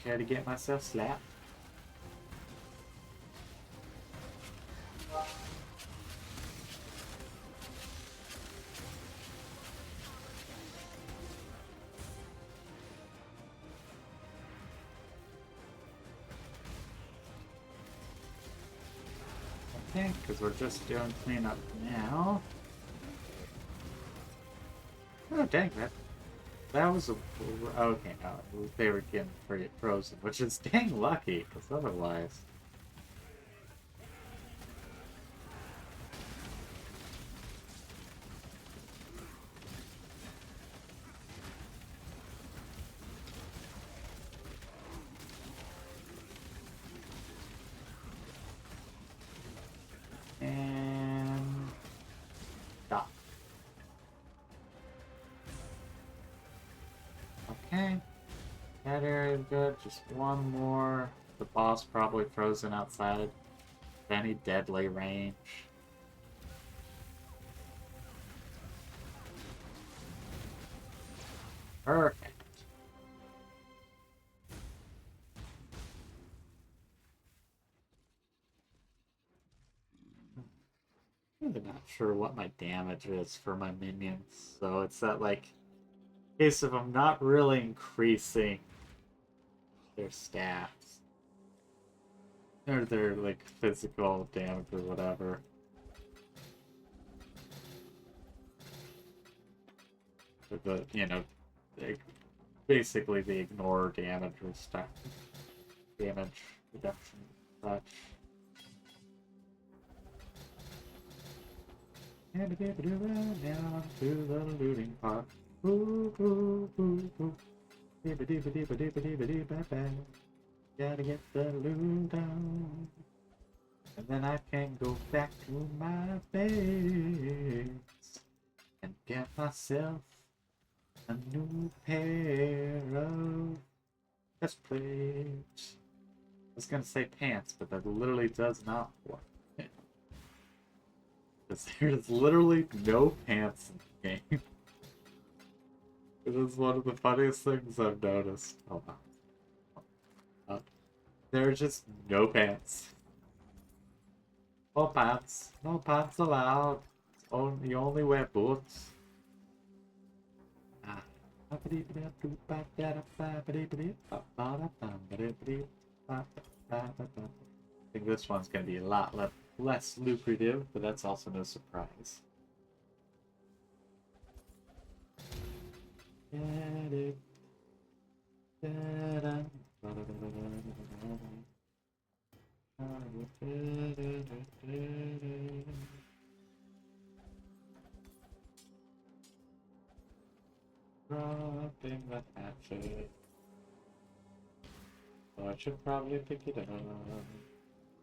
Okay, to get myself slapped. Okay, because we're just doing cleanup now. Oh, dang, that was a... Okay, no, they were getting frozen, which is dang lucky, because otherwise... And... Stop. Okay. That area is good. Just one more. The boss probably frozen outside. Any deadly range. Perfect. really not sure what my damage is for my minions. So it's that, like, case of I'm not really increasing their stats. Or their, like, physical damage or whatever. Or the, you know, like, basically the ignore damage or stuff. Damage reduction such. And down to the looting part. Ooh, ooh, ooh, ooh. Gotta get the loot down. And then I can go back to my base and get myself a new pair of chest plates. I was gonna say pants, but that literally does not work. Because there's literally no pants in the game. It is one of the funniest things I've noticed. Hold on. There are just no pants. No pants. No pants allowed. You only wear boots. Ah. I think this one's going to be a lot less lucrative, but that's also no surprise. Get it. Dropping the hatchet. Oh, I should probably pick it up. At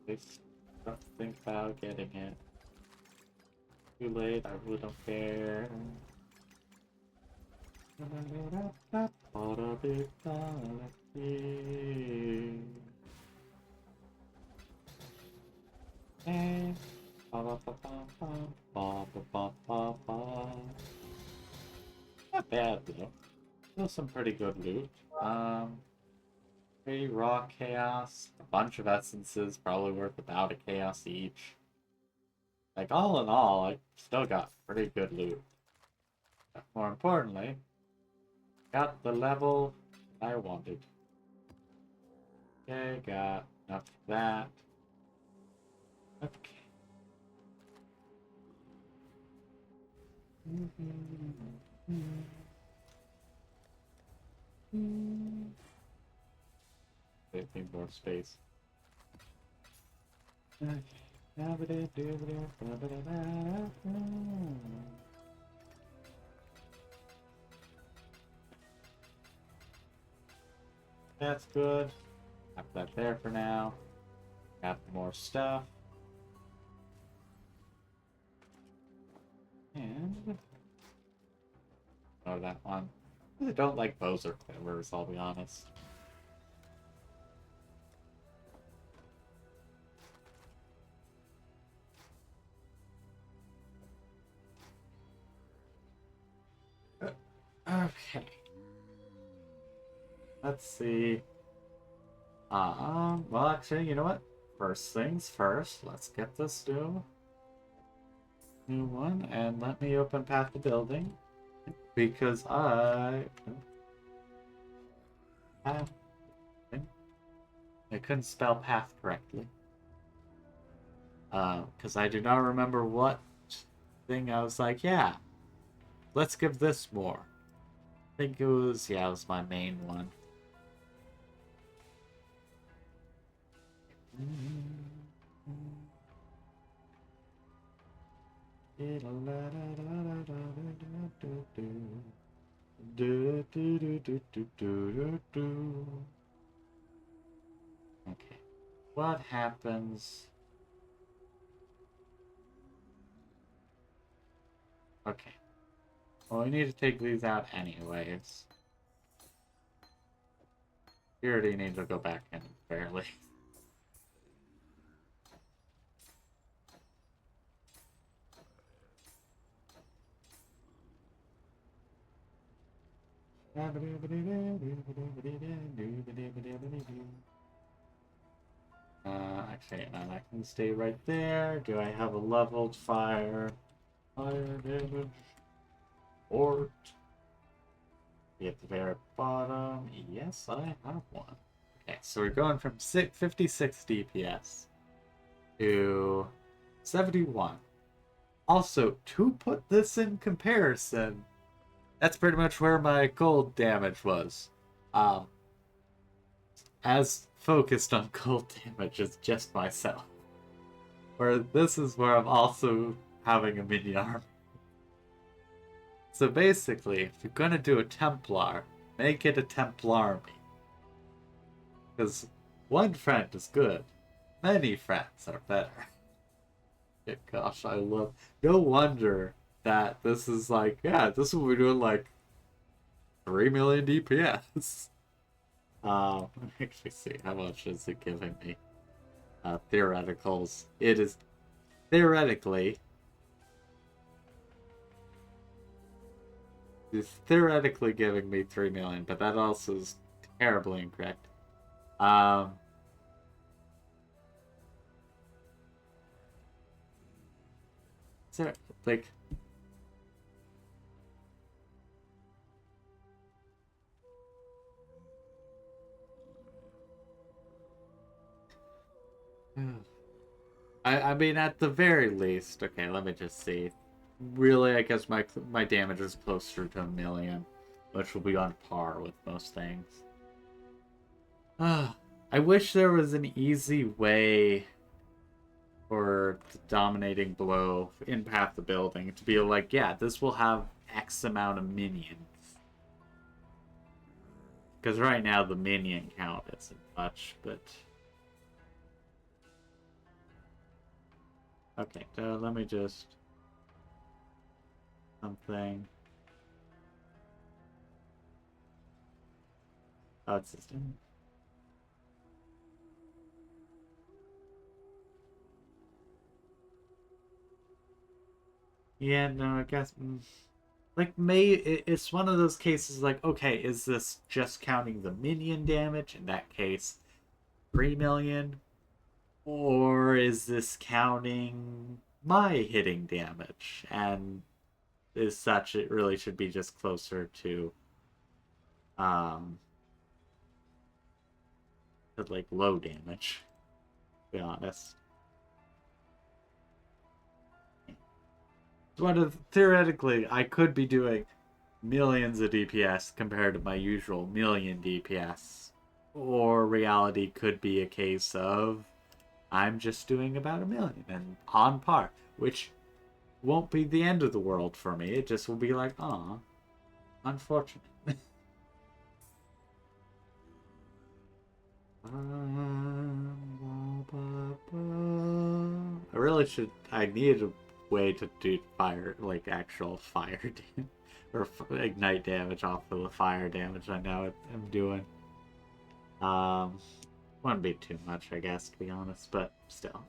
least don't think about getting it. Too late, I really don't care. Not bad though. Still some pretty good loot. Pretty raw chaos. A bunch of essences, probably worth about a chaos each. Like all in all, I still got pretty good loot. But more importantly, got the level I wanted. Okay, got enough of that. Okay. They need more space. Okay. That's good. Have that there for now. Got more stuff. And oh, that one. I don't like bows or quivers, I'll be honest. Okay. Let's see. Well, actually, you know what? First things first, let's get this new one, and let me open path to building, because I couldn't spell path correctly. Because I do not remember what thing I was like, yeah, let's give this more. I think it was, yeah, it was my main one. Okay. What happens? Okay. Well, we need to take these out anyways. You already need to go back in, barely. Actually, and I can stay right there. Do I have a leveled fire? Fire damage. Fort. Be at the very bottom. Yes, I have one. Okay, so we're going from 56 DPS to 71. Also, to put this in comparison, that's pretty much where my gold damage was. As focused on gold damage as just myself. Where this is where I'm also having a mini army. So basically, if you're gonna do a Templar, make it a Templarmy. Because one friend is good, many friends are better. Gosh, I love. No wonder that this is like, yeah, this will be doing like 3 million DPS. Let me actually see how much is it giving me. Theoreticals. It is theoretically. It's theoretically giving me 3 million, but that also is terribly incorrect. Is there like? I mean, at the very least, okay, let me just see. Really, I guess my damage is closer to 1 million, which will be on par with most things. I wish there was an easy way for the dominating blow in Path of Building to be like, yeah, this will have X amount of minions. Because right now the minion count isn't much, but... Okay, let me just... Something... Oh, it's system. Yeah, no, I guess... Like, it's one of those cases like, okay, is this just counting the minion damage? In that case, 3 million? Or is this counting my hitting damage? And as such, it really should be just closer um, to like low damage, to be honest. One of theoretically, I could be doing millions of DPS compared to my usual million DPS. Or reality could be a case of I'm just doing about 1 million and on par, which won't be the end of the world for me. It just will be like, aw, unfortunate. I really should. I need a way to do fire, like actual fire damage, or ignite damage off of the fire damage I know I'm doing. Wouldn't be too much, I guess, to be honest, but still.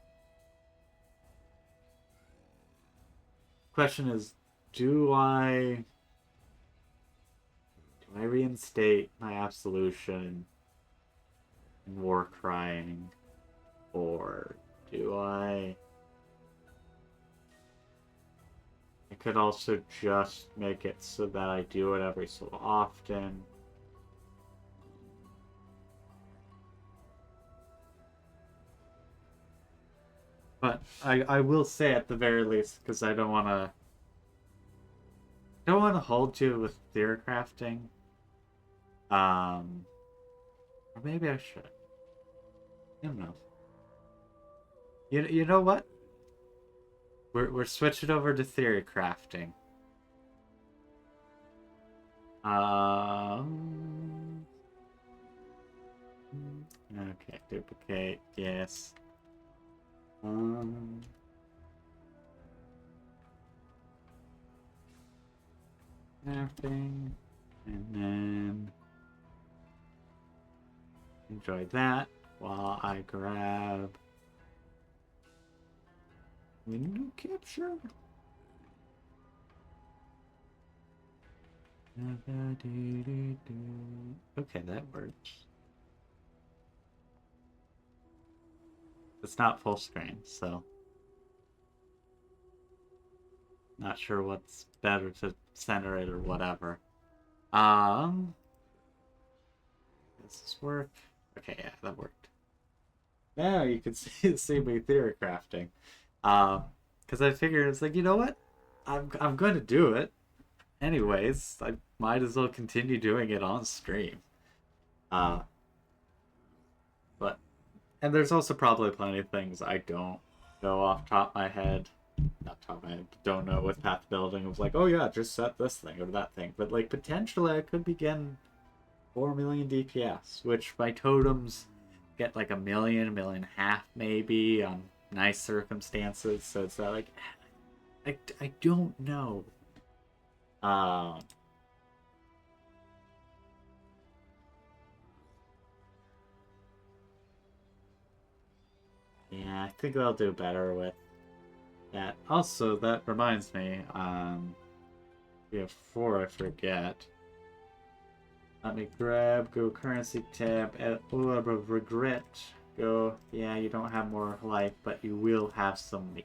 Question is, do I reinstate my absolution and war crying, or do I? I could also just make it so that I do it every so often. But I will say at the very least, because I don't want to hold you with theory crafting. Or maybe I should. I don't know. You know what? We're switching over to theory crafting. Okay, duplicate, yes. Crafting, and then enjoy that while I grab window capture. Okay, that works. It's not full screen, so not sure what's better to center it or whatever. Does this work? Okay, yeah, that worked. Now you can see me theory crafting. Because I figured it's like, you know what? I'm going to do it anyways. I might as well continue doing it on stream. Uh, but and there's also probably plenty of things I don't know off top of my head. Not top of my head, don't know with path building. It was like, oh yeah, just set this thing or that thing. But like potentially I could begin 4 million DPS, which my totems get like a million and a half maybe on nice circumstances. So it's like, I don't know. Um, yeah, I think they'll do better with that. Also, that reminds me, before I forget, let me go currency tab, orb of regret, go, yeah, you don't have more life, but you will have some leech.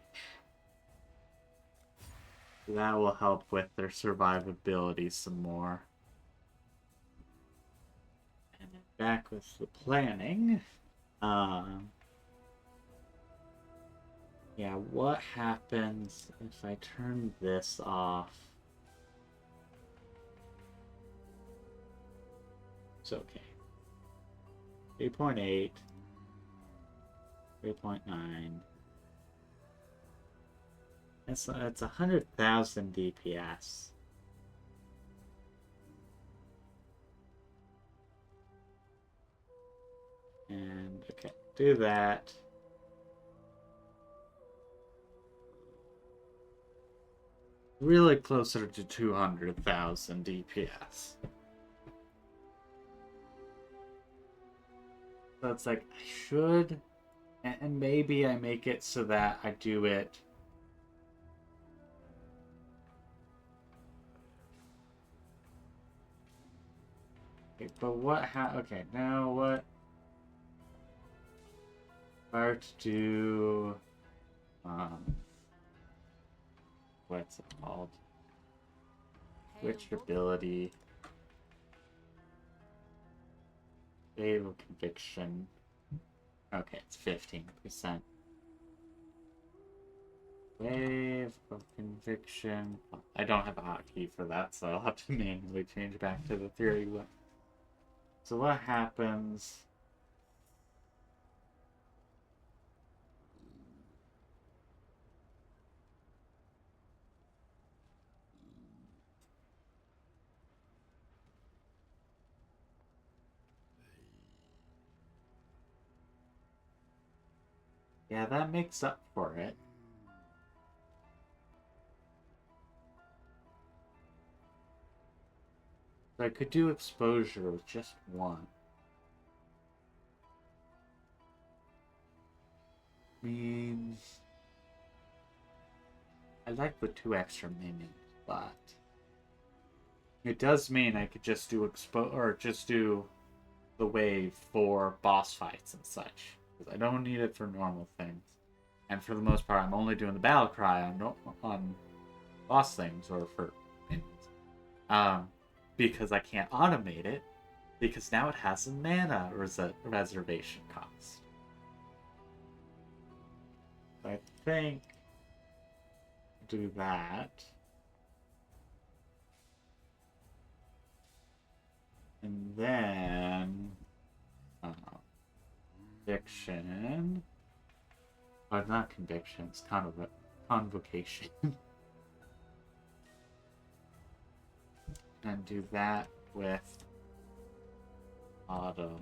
That will help with their survivability some more. And then back with the planning. Yeah, what happens if I turn this off? It's okay. 3.8, 3.9. It's 100,000 DPS. And okay, do that. Really closer to 200,000 DPS. So it's like, I should, and maybe I make it so that I do it. Okay, but what, okay, now what? Hard to do, what's it called? Switch ability. Wave of conviction. Okay, it's 15%. Wave of conviction. I don't have a hotkey for that, so I'll have to manually change back to the theory one. So what happens? Yeah, that makes up for it. So I could do exposure with just one. Means I like the 2 extra minions, but it does mean I could just do just do the wave for boss fights and such. Because I don't need it for normal things. And for the most part, I'm only doing the battle cry on boss things or for minions. Because I can't automate it, because now it has a mana reservation cost. So I think do that. And then conviction. Oh, not conviction, it's kind of a convocation. And do that with automation.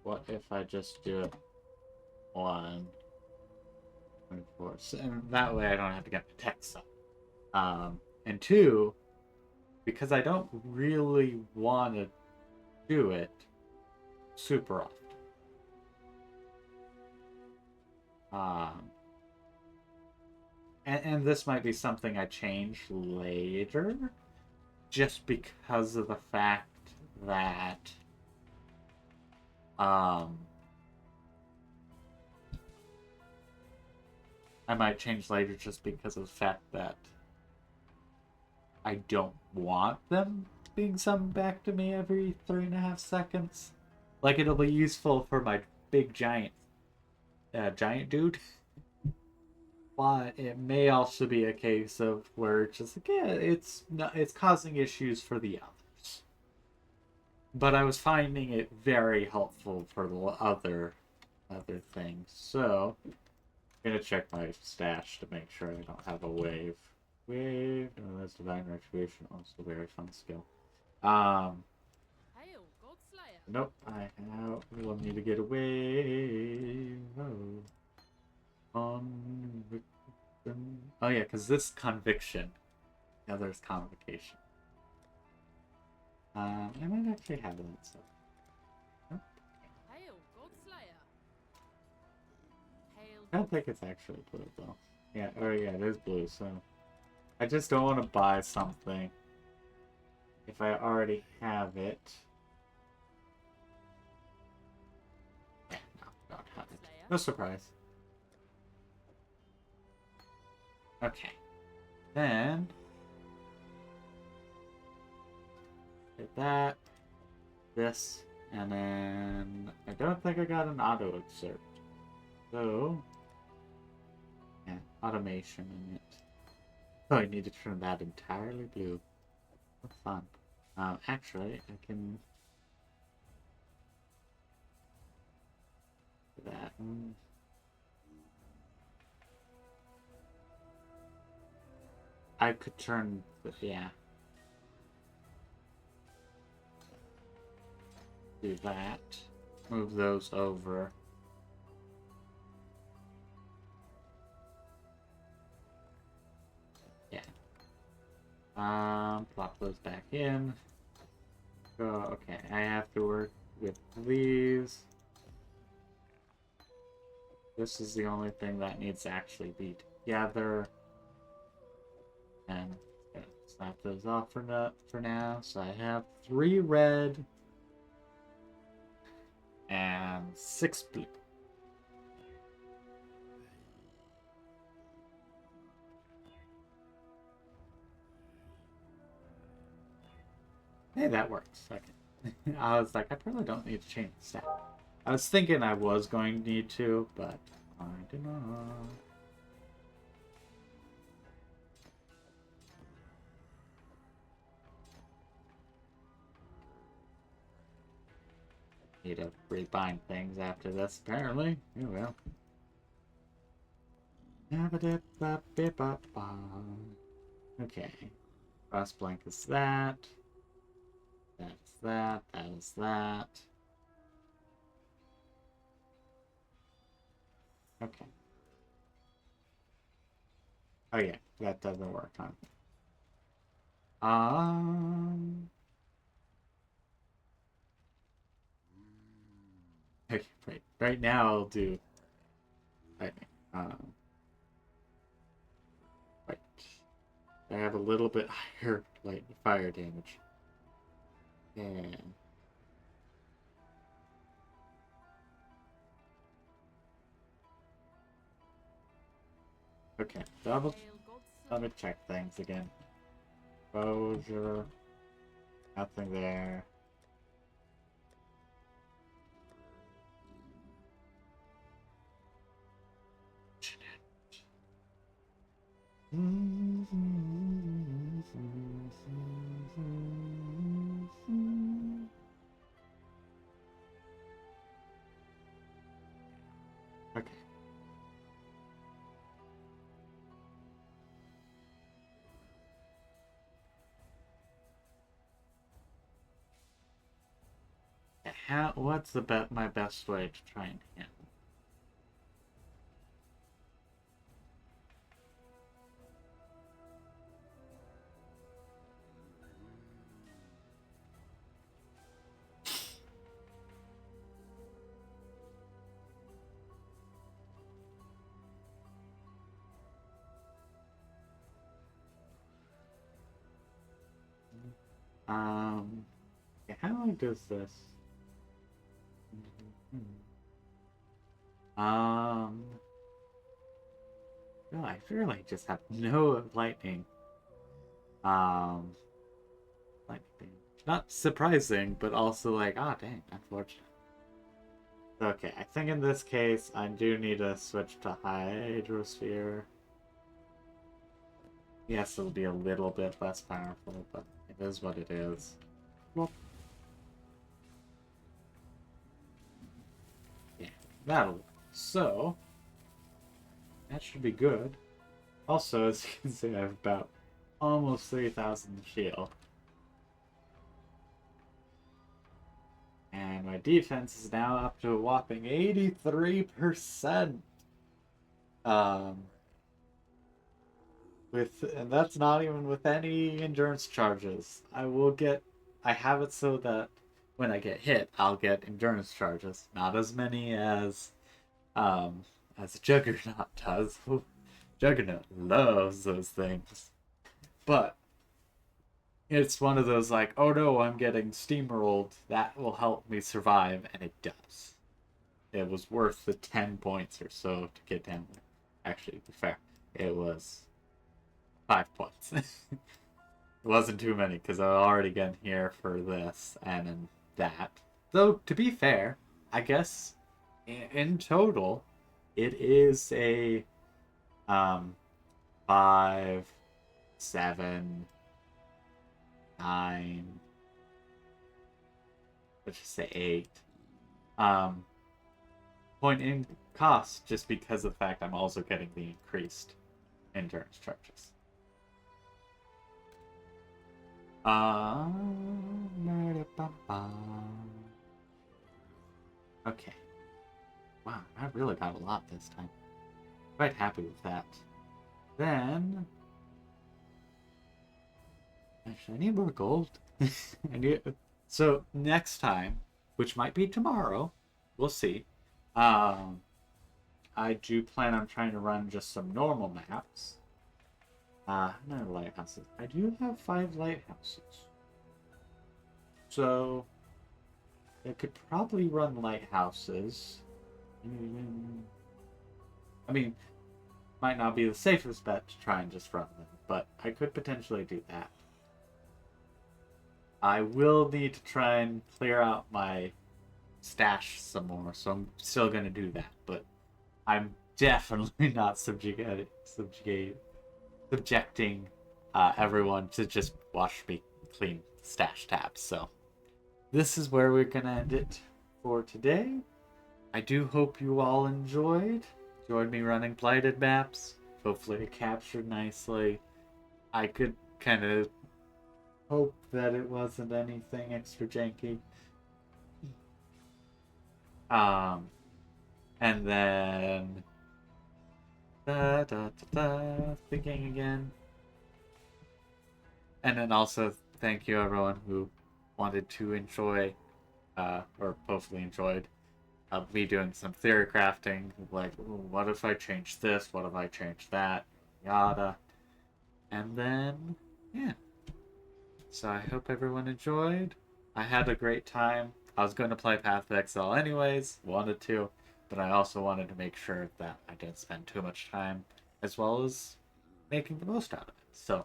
What if I just do it 1, 24, and that way I don't have to get the text up. And 2, because I don't really want to do it super often. Um, and this might be something I change later, just because of the fact that I might change later just because of the fact that I don't want them being summoned back to me every 3.5 seconds. Like, it'll be useful for my big giant dude. But it may also be a case of where it's just like, yeah, it's causing issues for the others. But I was finding it very helpful for the other things. So I'm gonna check my stash to make sure I don't have a wave. Wave. No, that's divine retribution. Also a very fun skill. Hail, Godslayer. Nope. We'll need to get away. Oh yeah, because this conviction. Yeah, there's convocation. I might actually have that stuff. Nope. Hail, Godslayer. Hail. I don't think it's actually blue though. Yeah, oh yeah, it is blue, so I just don't want to buy something if I already have it. Yeah, no, don't have it. No surprise. Okay. Then get that, this, and then I don't think I got an auto excerpt. So yeah, automation in it. Oh, I need to turn that entirely blue. What fun. Actually, I can do that. I could turn, yeah. Do that. Move those over. Yeah. Plop those back in. Okay, I have to work with these. This is the only thing that needs to actually be together. And snap those off for now. So I have 3 red and 6 blue. Hey, that works. Okay. I was like, I probably don't need to change the stat. I was thinking I was going to need to, but I did not. Need to rebind things after this, apparently. Oh well. Okay. Cross blank is that. That's that. That is that. Okay. Oh yeah, that doesn't work, huh? Okay, right now I'll do lightning. Right. I have a little bit higher fire damage. Yeah. Okay, double. Let me check things again. Exposure. Nothing there. Okay. What's my best way to try and handle? Yeah, how does this? No, I really just have no lightning. Um, lightning. Not surprising, but also like, ah, dang, unfortunate. Okay, I think in this case, I do need to switch to Hydrosphere. Yes, it'll be a little bit less powerful, but it is what it is. Well, yeah, that'll. So, that should be good. Also, as you can see, I have about almost 3,000 shield. And my defense is now up to a whopping 83%. Um, and that's not even with any endurance charges. I have it so that when I get hit, I'll get endurance charges. Not as many um as Juggernaut does. Juggernaut loves those things. But it's one of those like, oh no, I'm getting steamrolled. That will help me survive, and it does. It was worth the 10 points or so to get down there. Actually, to be fair, it was 5 points. It wasn't too many because I already getting here for this and then that. Though, to be fair, I guess in total, it is a 5, 7, 9, let's just say 8. Point in cost just because of the fact I'm also getting the increased endurance charges. Okay. Wow, I really got a lot this time. Quite happy with that. Then, actually, I need more gold. So next time, which might be tomorrow, we'll see. I do plan on trying to run just some normal maps. No lighthouses. I do have 5 lighthouses. So, I could probably run lighthouses. I mean, might not be the safest bet to try and just run them, but I could potentially do that. I will need to try and clear out my stash some more, so I'm still gonna do that, but I'm definitely not subjecting everyone to just watch me clean stash tabs. So this is where we're gonna end it for today. I do hope you all enjoyed me running blighted maps. Hopefully it captured nicely. I could kind of hope that it wasn't anything extra janky. And then thinking again. And then also thank you everyone who wanted to enjoy, or hopefully enjoyed, me doing some theory crafting. Like, what if I change this? What if I change that? Yada. And then, yeah. So I hope everyone enjoyed. I had a great time. I was going to play Path of Exile anyways, wanted to, but I also wanted to make sure that I didn't spend too much time, as well as making the most out of it. So,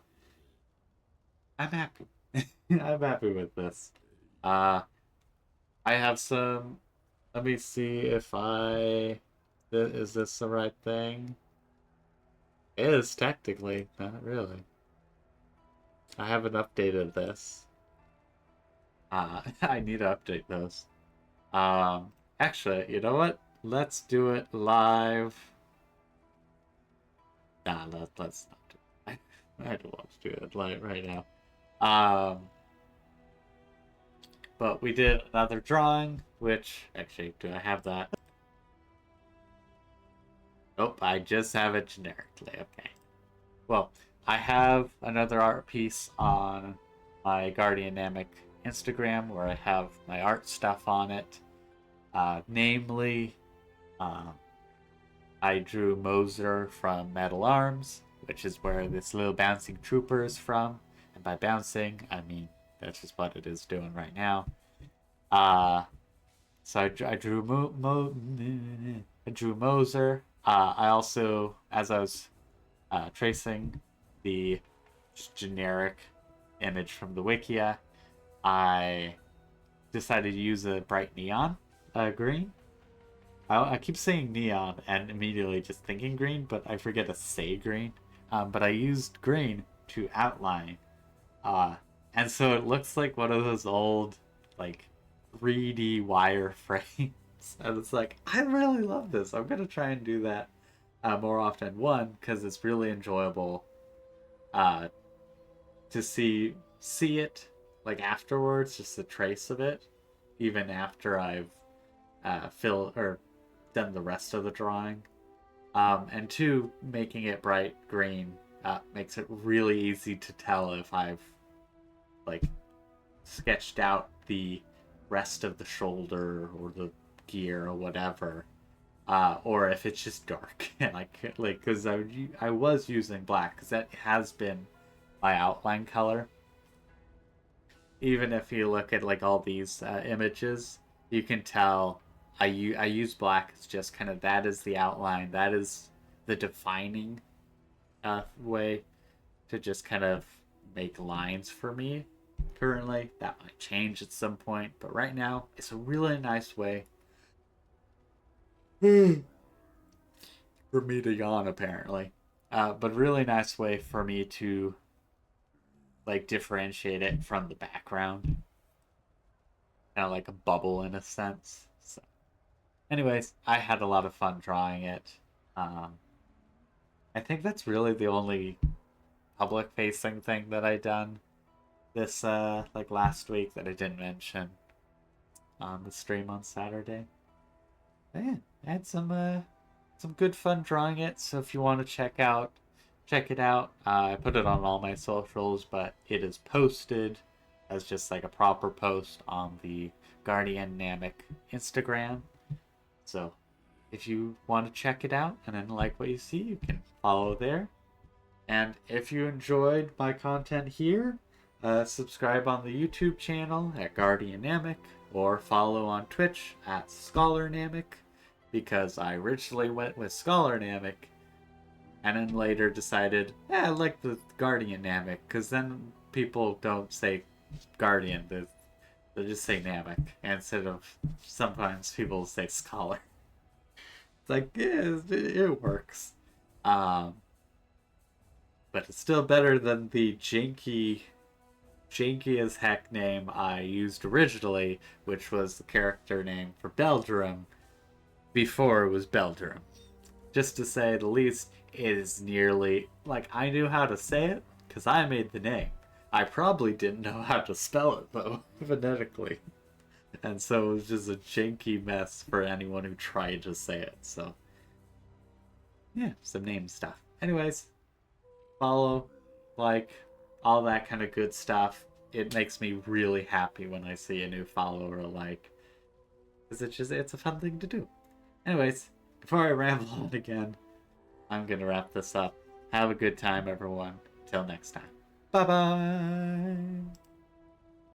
I'm happy. I'm happy with this. I have some. Let me see if I. Is this the right thing? It is technically, not really. I haven't updated this. I need to update those. Actually, you know what? Let's do it live. Nah, let's not do it. I don't want to do it live right now. But we did another drawing, which, actually, do I have that? Nope, I just have it generically, okay. Well, I have another art piece on my Guardian Namek Instagram where I have my art stuff on it. Namely, I drew Moser from Metal Arms, which is where this little bouncing trooper is from. And by bouncing, I mean That's just what it is doing right now. So I drew I drew Moser. I also, as I was tracing the just generic image from the Wikia, I decided to use a bright neon green. I keep saying neon and immediately just thinking green, but I forget to say green. But I used green to outline. And so it looks like one of those old, like, 3D wireframes. And it's like, I really love this. I'm going to try and do that more often. One, because it's really enjoyable to see it, like, afterwards, just a trace of it, even after I've filled or done the rest of the drawing. And two, making it bright green makes it really easy to tell if I've like sketched out the rest of the shoulder or the gear or whatever, or if it's just dark. And I can't, like, because I was using black because that has been my outline color. Even if you look at like all these images, you can tell I use black. It's just kind of, that is the outline. That is the defining way to just kind of make lines for me currently. That might change at some point, but right now it's a really nice way for me to yawn, apparently. But really nice way for me to like differentiate it from the background. Kind of like a bubble in a sense. So, anyways, I had a lot of fun drawing it. I think that's really the only public facing thing that I done this like last week that I didn't mention on the stream on Saturday. But yeah, I had some good fun drawing it. So if you want to check it out. I put it on all my socials, but it is posted as just like a proper post on the Guardian Namek Instagram. So if you want to check it out and then like what you see, you can follow there. And if you enjoyed my content here, subscribe on the YouTube channel at Guardian Namek, or follow on Twitch at Scholar Namek, because I originally went with Scholar Namek and then later decided, I like the Guardian Namek, because then people don't say Guardian, they just say Namek, instead of sometimes people say Scholar. It's like, yeah, it works. But it's still better than the janky as heck name I used originally, which was the character name for Beldurum before it was Beldurum. Just to say the least, it is nearly like I knew how to say it because I made the name. I probably didn't know how to spell it though, phonetically. And so it was just a janky mess for anyone who tried to say it. So yeah, some name stuff. Anyways, follow, like, all that kind of good stuff. It makes me really happy when I see a new follower or like, because it's a fun thing to do. Anyways, before I ramble on again, I'm gonna wrap this up. Have a good time, everyone. Till next time. Bye bye.